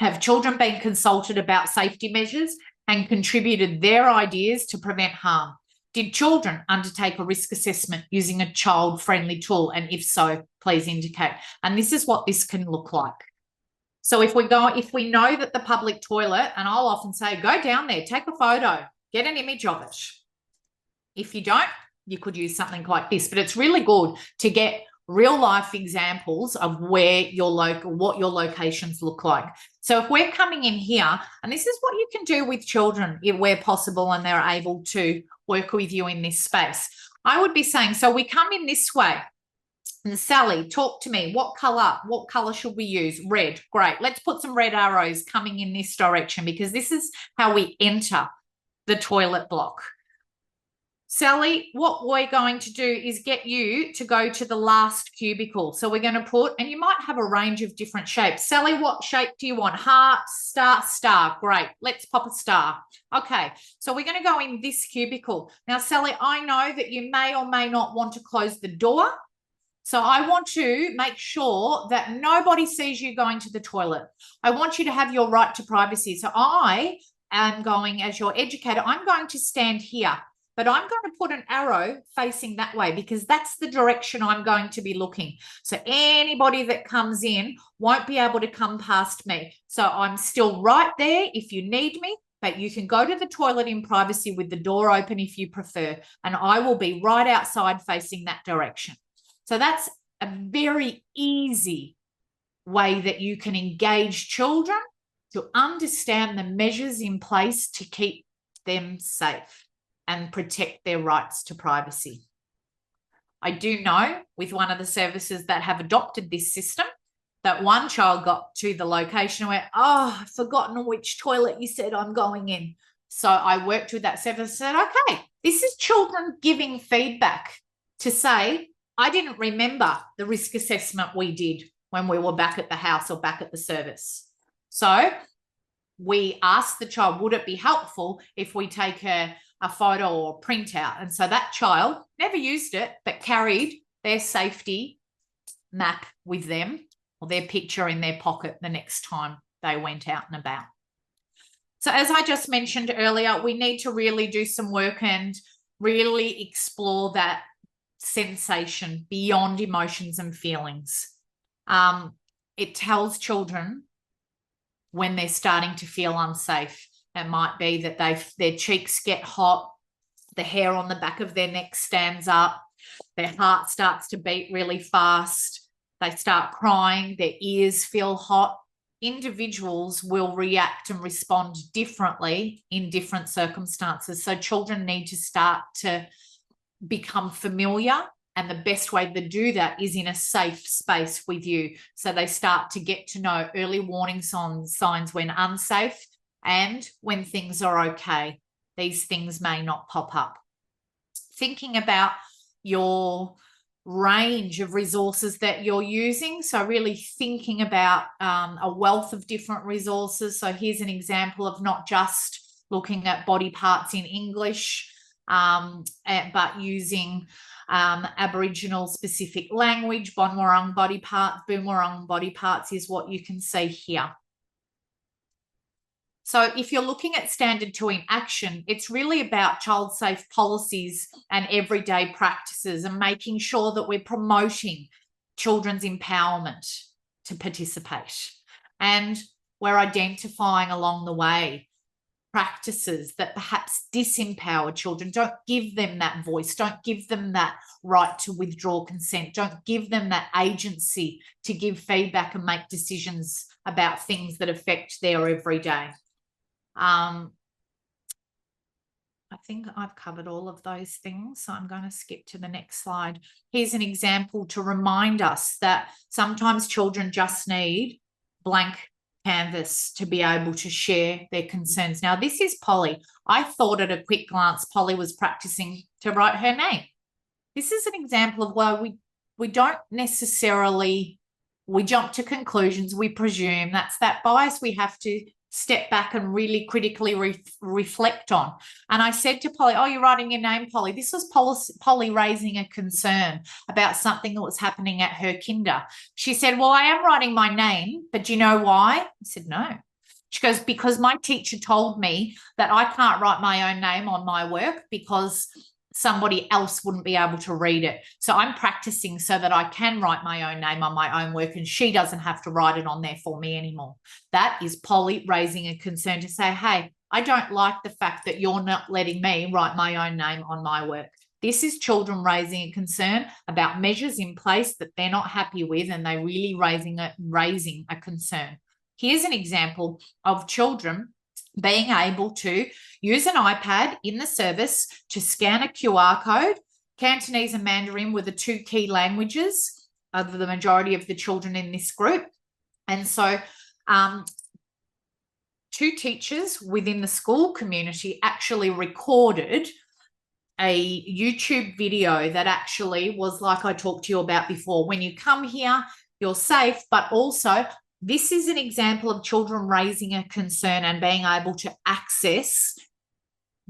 S1: Have children been consulted about safety measures and contributed their ideas to prevent harm? Did children undertake a risk assessment using a child-friendly tool? And if so, please indicate. And this is what this can look like. So if we know that the public toilet, and I'll often say, go down there, take a photo, get an image of it. If you don't, you could use something like this, but it's really good to get real life examples of what your locations look like. So if we're coming in here, and this is what you can do with children where possible and they're able to work with you in this space, I would be saying, so we come in this way. And Sally, talk to me. What color should we use? Red. Great. Let's put some red arrows coming in this direction because this is how we enter the toilet block. Sally, what we're going to do is get you to go to the last cubicle. So we're going to put, and you might have a range of different shapes. Sally, what shape do you want? Heart, star, star. Great. Let's pop a star. Okay. So we're going to go in this cubicle. Now, Sally, I know that you may or may not want to close the door. So I want to make sure that nobody sees you going to the toilet. I want you to have your right to privacy. So I am going, as your educator, I'm going to stand here. But I'm going to put an arrow facing that way because that's the direction I'm going to be looking. So anybody that comes in won't be able to come past me. So I'm still right there if you need me, but you can go to the toilet in privacy with the door open if you prefer. And I will be right outside facing that direction. So that's a very easy way that you can engage children to understand the measures in place to keep them safe and protect their rights to privacy. I do know with one of the services that have adopted this system that one child got to the location where, oh, I've forgotten which toilet you said I'm going in. So I worked with that service and said, okay, this is children giving feedback to say, I didn't remember the risk assessment we did when we were back at the house or back at the service. So we asked the child, would it be helpful if we take a photo or printout? And so that child never used it, but carried their safety map with them or their picture in their pocket the next time they went out and about. So as I just mentioned earlier, we need to really do some work, and really explore that sensation beyond emotions and feelings. It tells children when they're starting to feel unsafe. It might be that their cheeks get hot, the hair on the back of their neck stands up, their heart starts to beat really fast, they start crying, their ears feel hot. Individuals will react and respond differently in different circumstances. So children need to start to become familiar, and the best way to do that is in a safe space with you. So they start to get to know early warning signs when unsafe and when things are okay. These things may not pop up. Thinking about your range of resources that you're using. So really thinking about a wealth of different resources. So here's an example of not just looking at body parts in English, but using Aboriginal specific language. Boonwurrung body parts is what you can see here. So if you're looking at Standard 2 in action, it's really about child safe policies and everyday practices and making sure that we're promoting children's empowerment to participate. And we're identifying along the way practices that perhaps disempower children. Don't give them that voice. Don't give them that right to withdraw consent. Don't give them that agency to give feedback and make decisions about things that affect their everyday. I think I've covered all of those things, so I'm going to skip to the next slide. Here's an example to remind us that sometimes children just need blank canvas to be able to share their concerns. Now, this is Polly. I thought at a quick glance Polly was practicing to write her name. This is an example of why we don't necessarily, we jump to conclusions, we presume. That's that bias we have to step back and really critically reflect on. And I said to Polly, oh, you're writing your name, Polly. This was Polly raising a concern about something that was happening at her kinder. She said, well, I am writing my name, but do you know why? I said, no. She goes, because my teacher told me that I can't write my own name on my work because somebody else wouldn't be able to read it. So I'm practicing so that I can write my own name on my own work and she doesn't have to write it on there for me anymore. That is Polly raising a concern to say, hey, I don't like the fact that you're not letting me write my own name on my work. This is children raising a concern about measures in place that they're not happy with, and they're really raising a concern. Here's an example of children being able to use an iPad in the service to scan a QR code. Cantonese and Mandarin were the two key languages of the majority of the children in this group. And so two teachers within the school community actually recorded a YouTube video that actually was like I talked to you about before. When you come here, you're safe, but also this is an example of children raising a concern and being able to access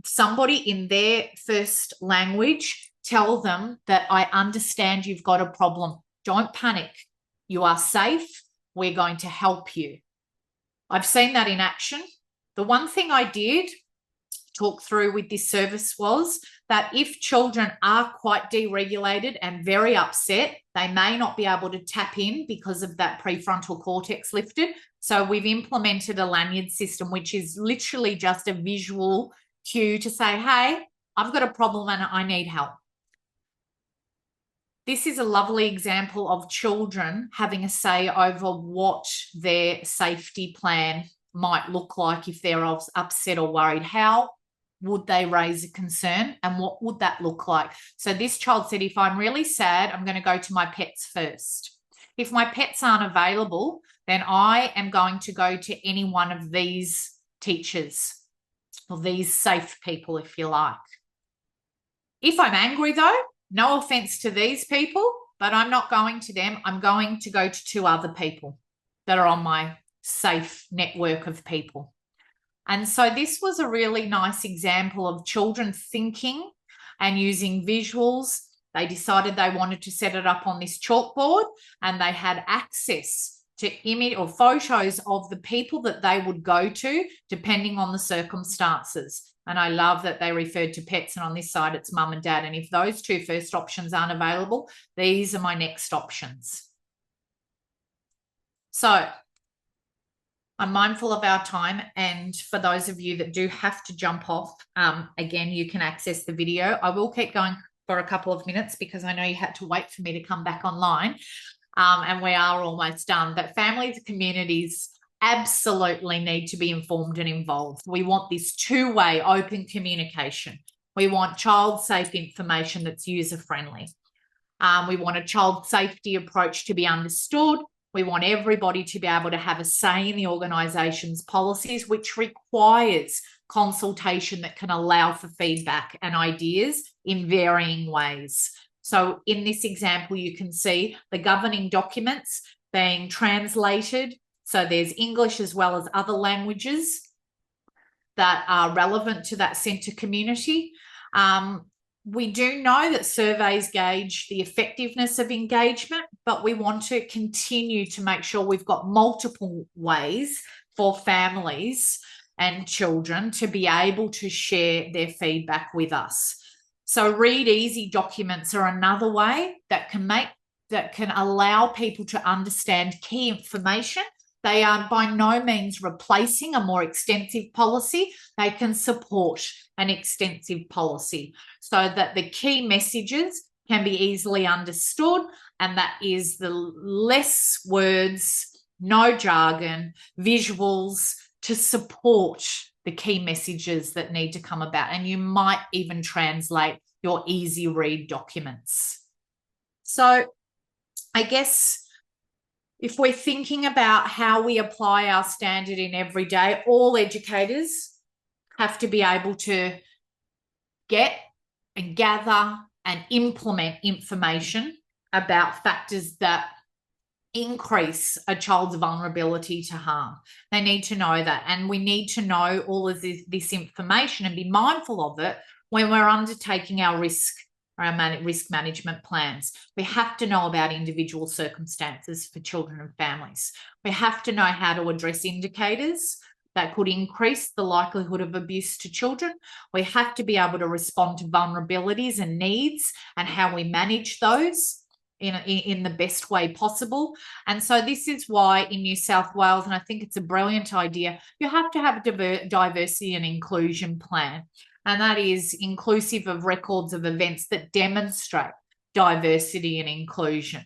S1: somebody in their first language, tell them that I understand you've got a problem. Don't panic. You are safe. We're going to help you. I've seen that in action. The one thing I did talk through with this service was that if children are quite deregulated and very upset, they may not be able to tap in because of that prefrontal cortex lifted. So we've implemented a lanyard system, which is literally just a visual cue to say, hey, I've got a problem and I need help. This is a lovely example of children having a say over what their safety plan might look like if they're upset or worried. How would they raise a concern and what would that look like? So this child said, if I'm really sad, I'm going to go to my pets first. If my pets aren't available, then I am going to go to any one of these teachers or these safe people, if you like. If I'm angry though, no offense to these people, but I'm not going to them. I'm going to go to two other people that are on my safe network of people. And so this was a really nice example of children thinking and using visuals. They decided they wanted to set it up on this chalkboard, and they had access to image or photos of the people that they would go to depending on the circumstances. And I love that they referred to pets, and on this side, it's mum and dad. And if those two first options aren't available, these are my next options. So I'm mindful of our time. And for those of you that do have to jump off, again, you can access the video. I will keep going for a couple of minutes because I know you had to wait for me to come back online. And we are almost done. But families and communities absolutely need to be informed and involved. We want this two-way open communication. We want child-safe information that's user-friendly. We want a child safety approach to be understood. We want everybody to be able to have a say in the organisation's policies, which requires consultation that can allow for feedback and ideas in varying ways. So in this example, you can see the governing documents being translated. So there's English as well as other languages that are relevant to that centre community. We do know that surveys gauge the effectiveness of engagement, but we want to continue to make sure we've got multiple ways for families and children to be able to share their feedback with us. So read easy documents are another way that can allow people to understand key information. They are by no means replacing a more extensive policy. They can support an extensive policy so that the key messages can be easily understood, and that is the less words, no jargon, visuals to support the key messages that need to come about. And you might even translate your easy read documents. So I guess if we're thinking about how we apply our standard in every day, all educators have to be able to get and gather and implement information about factors that increase a child's vulnerability to harm. They need to know that. And we need to know all of this information and be mindful of it when we're undertaking our risk management plans. We have to know about individual circumstances for children and families. We have to know how to address indicators that could increase the likelihood of abuse to children. We have to be able to respond to vulnerabilities and needs and how we manage those in the best way possible. And so this is why in New South Wales, and I think it's a brilliant idea, you have to have a diversity and inclusion plan. And that is inclusive of records of events that demonstrate diversity and inclusion.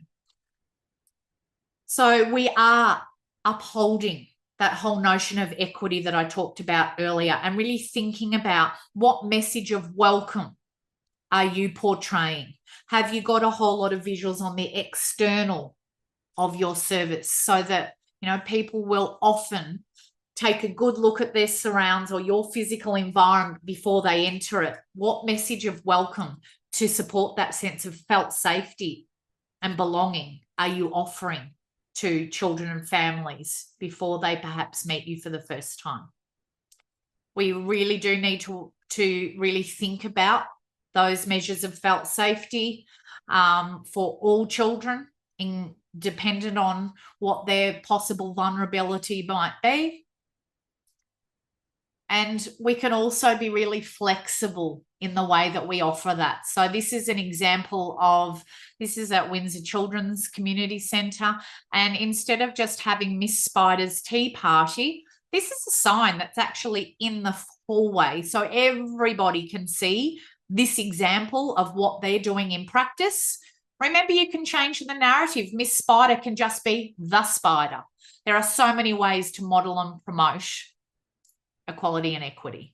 S1: So we are upholding that whole notion of equity that I talked about earlier and really thinking about what message of welcome are you portraying? Have you got a whole lot of visuals on the external of your service so that, you know, people will often take a good look at their surrounds or your physical environment before they enter it? What message of welcome to support that sense of felt safety and belonging are you offering to children and families before they perhaps meet you for the first time? We really do need to really think about those measures of felt safety for all children, dependent on what their possible vulnerability might be. And we can also be really flexible in the way that we offer that. So this is an example of, this is at Windsor Children's Community Centre. And instead of just having Miss Spider's tea party, this is a sign that's actually in the hallway. So everybody can see this example of what they're doing in practice. Remember, you can change the narrative. Miss Spider can just be the Spider. There are so many ways to model and promote equality and equity.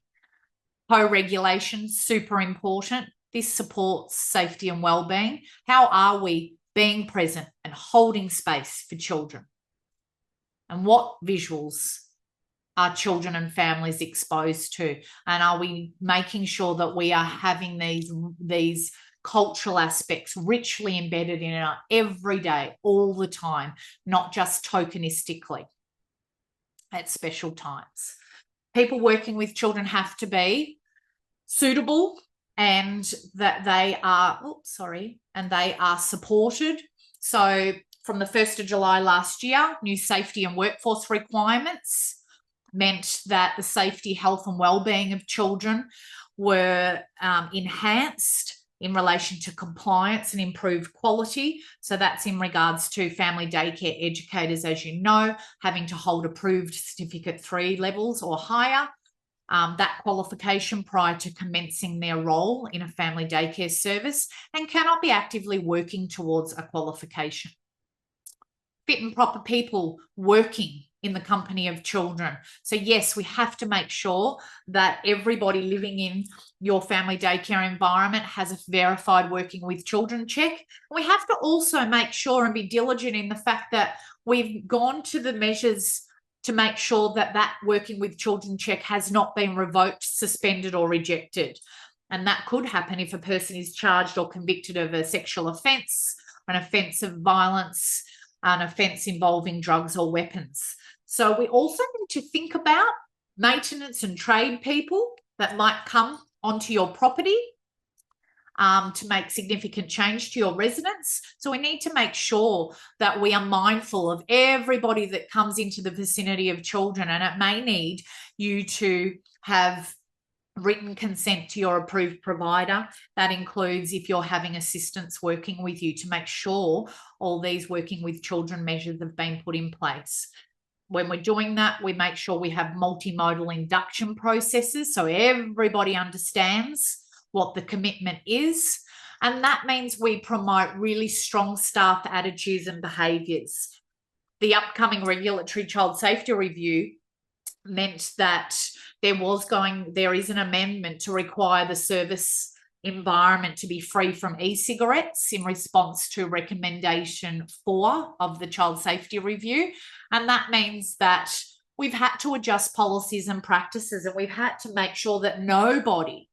S1: Co-regulation, super important. This supports safety and well-being. How are we being present and holding space for children? And what visuals are children and families exposed to? And are we making sure that we are having these cultural aspects richly embedded in our everyday, all the time, not just tokenistically at special times? People working with children have to be suitable and that they are, and they are supported. So from the 1st of July last year, new safety and workforce requirements meant that the safety, health and well-being of children were enhanced in relation to compliance and improved quality. So that's in regards to family daycare educators, as you know, having to hold approved Certificate 3 levels or higher. That qualification prior to commencing their role in a family daycare service, and cannot be actively working towards a qualification. Fit and proper people working in the company of children. So yes, we have to make sure that everybody living in your family daycare environment has a verified working with children check. We have to also make sure and be diligent in the fact that we've gone to the measures to make sure that that working with children check has not been revoked, suspended or rejected. And that could happen if a person is charged or convicted of a sexual offence, an offence of violence, an offence involving drugs or weapons. So we also need to think about maintenance and trade people that might come onto your property to make significant change to your residence. So we need to make sure that we are mindful of everybody that comes into the vicinity of children, and it may need you to have written consent to your approved provider. That includes if you're having assistants working with you, to make sure all these working with children measures have been put in place. When we're doing that, we make sure we have multimodal induction processes so everybody understands what the commitment is. And that means we promote really strong staff attitudes and behaviours. The upcoming regulatory child safety review meant that there is an amendment to require the service environment to be free from e-cigarettes in response to recommendation 4 of the child safety review. And that means that we've had to adjust policies and practices, and we've had to make sure that nobody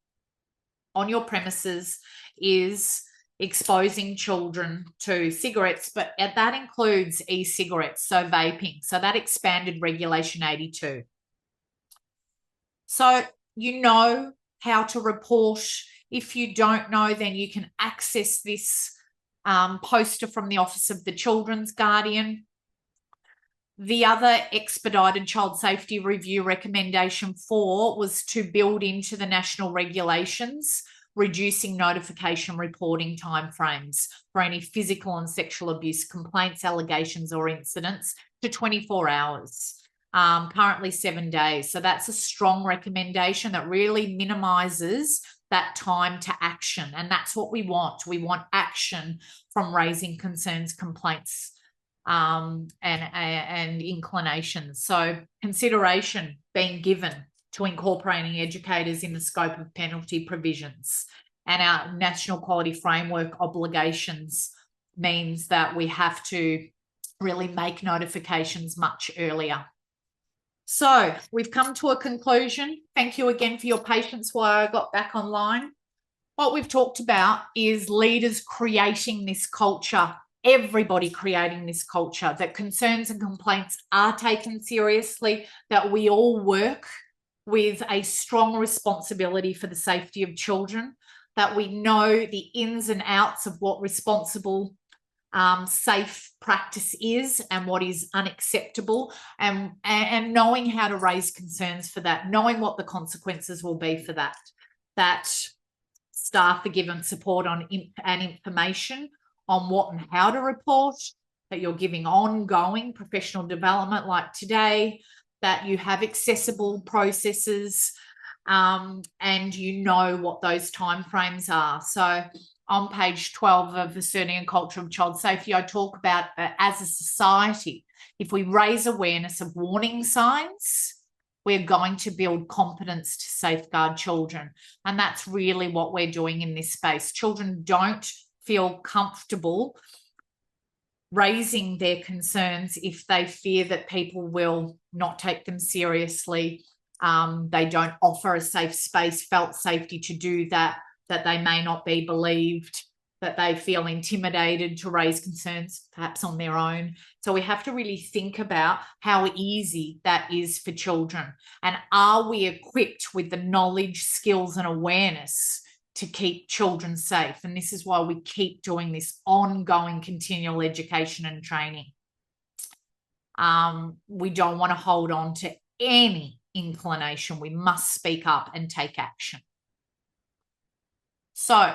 S1: on your premises is exposing children to cigarettes, but that includes e-cigarettes, so vaping. So that expanded Regulation 82. So you know how to report. If you don't know, then you can access this poster from the Office of the Children's Guardian. The other expedited child safety review recommendation 4 was to build into the national regulations, reducing notification reporting timeframes for any physical and sexual abuse complaints, allegations or incidents to 24 hours. Currently 7 days. So that's a strong recommendation that really minimises that time to action. And that's what we want. We want action from raising concerns, complaints, and inclinations. So consideration being given to incorporating educators in the scope of penalty provisions. And our national quality framework obligations means that we have to really make notifications much earlier. So we've come to a conclusion. Thank you again for your patience while I got back online. What we've talked about is leaders creating this culture, everybody creating this culture, that concerns and complaints are taken seriously, that we all work with a strong responsibility for the safety of children, that we know the ins and outs of what responsible safe practice is and what is unacceptable, and knowing how to raise concerns for that, knowing what the consequences will be for that, that staff are given support on and information on what and how to report, that you're giving ongoing professional development like today, that you have accessible processes, and you know what those timeframes are. So on page 12 of Asserting a Culture of Child Safety, I talk about as a society, if we raise awareness of warning signs, we're going to build competence to safeguard children. And that's really what we're doing in this space. Children don't feel comfortable raising their concerns if they fear that people will not take them seriously. They don't offer a safe space, felt safety to do that they may not be believed, that they feel intimidated to raise concerns perhaps on their own. So we have to really think about how easy that is for children, and are we equipped with the knowledge, skills and awareness to keep children safe? And this is why we keep doing this ongoing continual education and training. We don't want to hold on to any inclination, we must speak up and take action. So,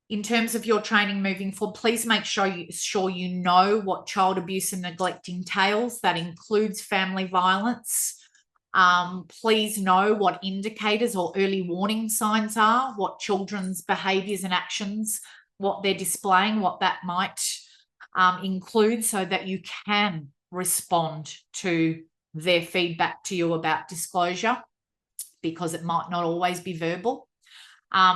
S1: in terms of your training moving forward, please make sure you know what child abuse and neglect entails. That includes family violence. Please know what indicators or early warning signs are, what children's behaviours and actions, what they're displaying, what that might include, so that you can respond to their feedback to you about disclosure, because it might not always be verbal.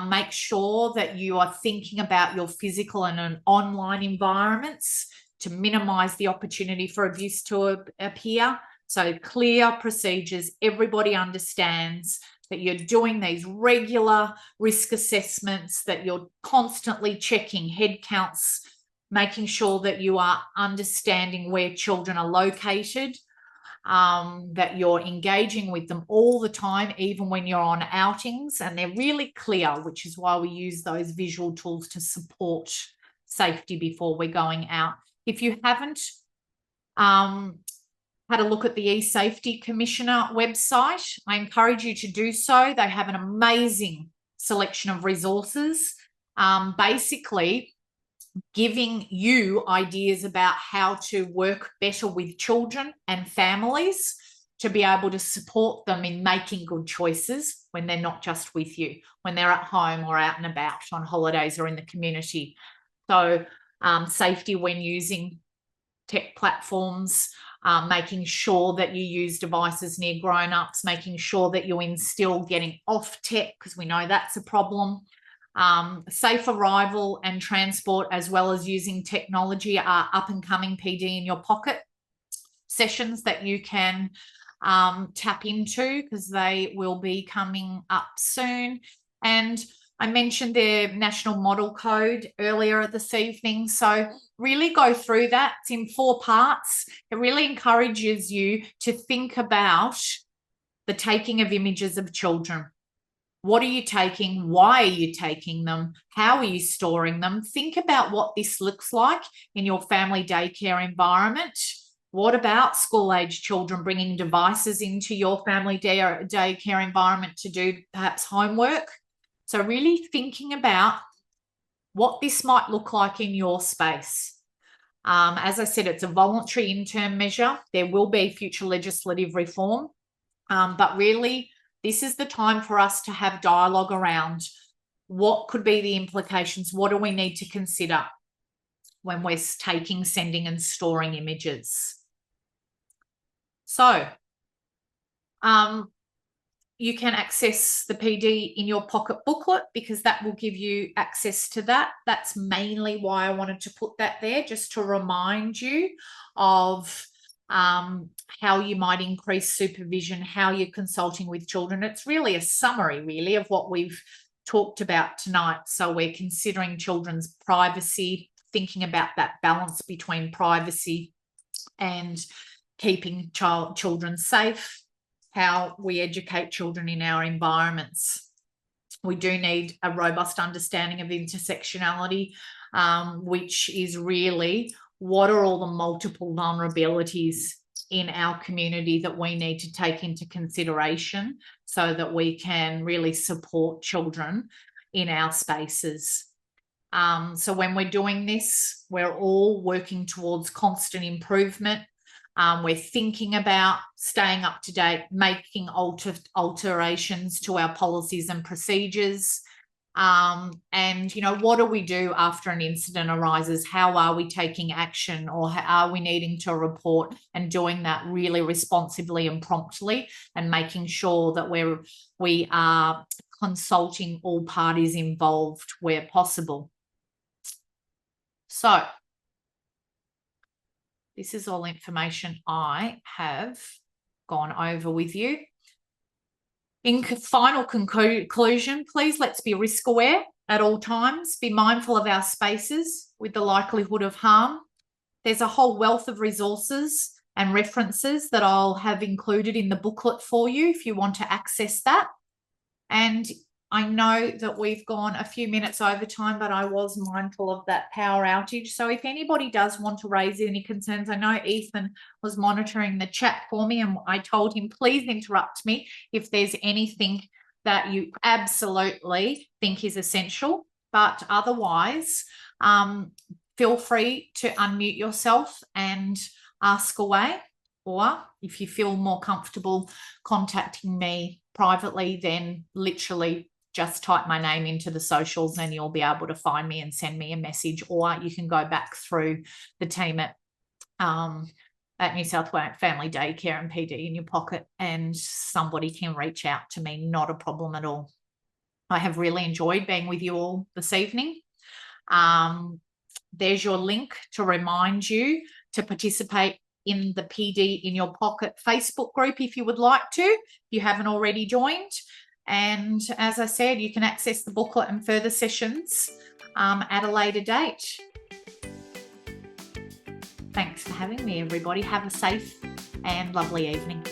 S1: Make sure that you are thinking about your physical and online environments to minimise the opportunity for abuse to appear. So clear procedures, everybody understands that you're doing these regular risk assessments, that you're constantly checking head counts, making sure that you are understanding where children are located, that you're engaging with them all the time, even when you're on outings, and they're really clear, which is why we use those visual tools to support safety before we're going out. If you haven't had a look at the eSafety Commissioner website, I encourage you to do so. They have an amazing selection of resources, basically giving you ideas about how to work better with children and families to be able to support them in making good choices when they're not just with you, when they're at home or out and about on holidays or in the community. So safety when using tech platforms, making sure that you use devices near grown-ups, making sure that you instill getting off tech, because we know that's a problem. Safe arrival and transport, as well as using technology, are up and coming PD in your pocket sessions that you can tap into, because they will be coming up soon. And I mentioned their national model code earlier this evening. So really go through that. It's in 4 parts. It really encourages you to think about the taking of images of children. What are you taking? Why are you taking them? How are you storing them? Think about what this looks like in your family daycare environment. What about school-age children bringing devices into your family daycare environment to do perhaps homework? So really thinking about what this might look like in your space. As I said, it's a voluntary interim measure. There will be future legislative reform, but really, this is the time for us to have dialogue around what could be the implications. What do we need to consider when we're taking, sending and storing images? So you can access the PD in your pocket booklet, because that will give you access to that. That's mainly why I wanted to put that there, just to remind you of how you might increase supervision, how you're consulting with children. It's really a summary, really, of what we've talked about tonight. So we're considering children's privacy, thinking about that balance between privacy and keeping children safe, how we educate children in our environments. We do need a robust understanding of intersectionality, which is really what are all the multiple vulnerabilities in our community that we need to take into consideration so that we can really support children in our spaces. So when we're doing this, we're all working towards constant improvement. We're thinking about staying up to date, making alterations to our policies and procedures. And, you know, what do we do after an incident arises? How are we taking action, or are we needing to report, and doing that really responsibly and promptly, and making sure that we are consulting all parties involved where possible. So this is all information I have gone over with you. In final conclusion, please let's be risk aware at all times. Be mindful of our spaces with the likelihood of harm. There's a whole wealth of resources and references that I'll have included in the booklet for you if you want to access that. And I know that we've gone a few minutes over time, but I was mindful of that power outage. So if anybody does want to raise any concerns, I know Ethan was monitoring the chat for me, and I told him, please interrupt me if there's anything that you absolutely think is essential. But otherwise, feel free to unmute yourself and ask away. Or if you feel more comfortable contacting me privately, then literally just type my name into the socials and you'll be able to find me and send me a message, or you can go back through the team at New South Wales Family Daycare and PD in your pocket, and somebody can reach out to me. Not a problem at all. I have really enjoyed being with you all this evening. There's your link to remind you to participate in the PD in your pocket Facebook group if you would like to, if you haven't already joined. And as I said, you can access the booklet and further sessions at a later date. Thanks for having me, everybody. Have a safe and lovely evening.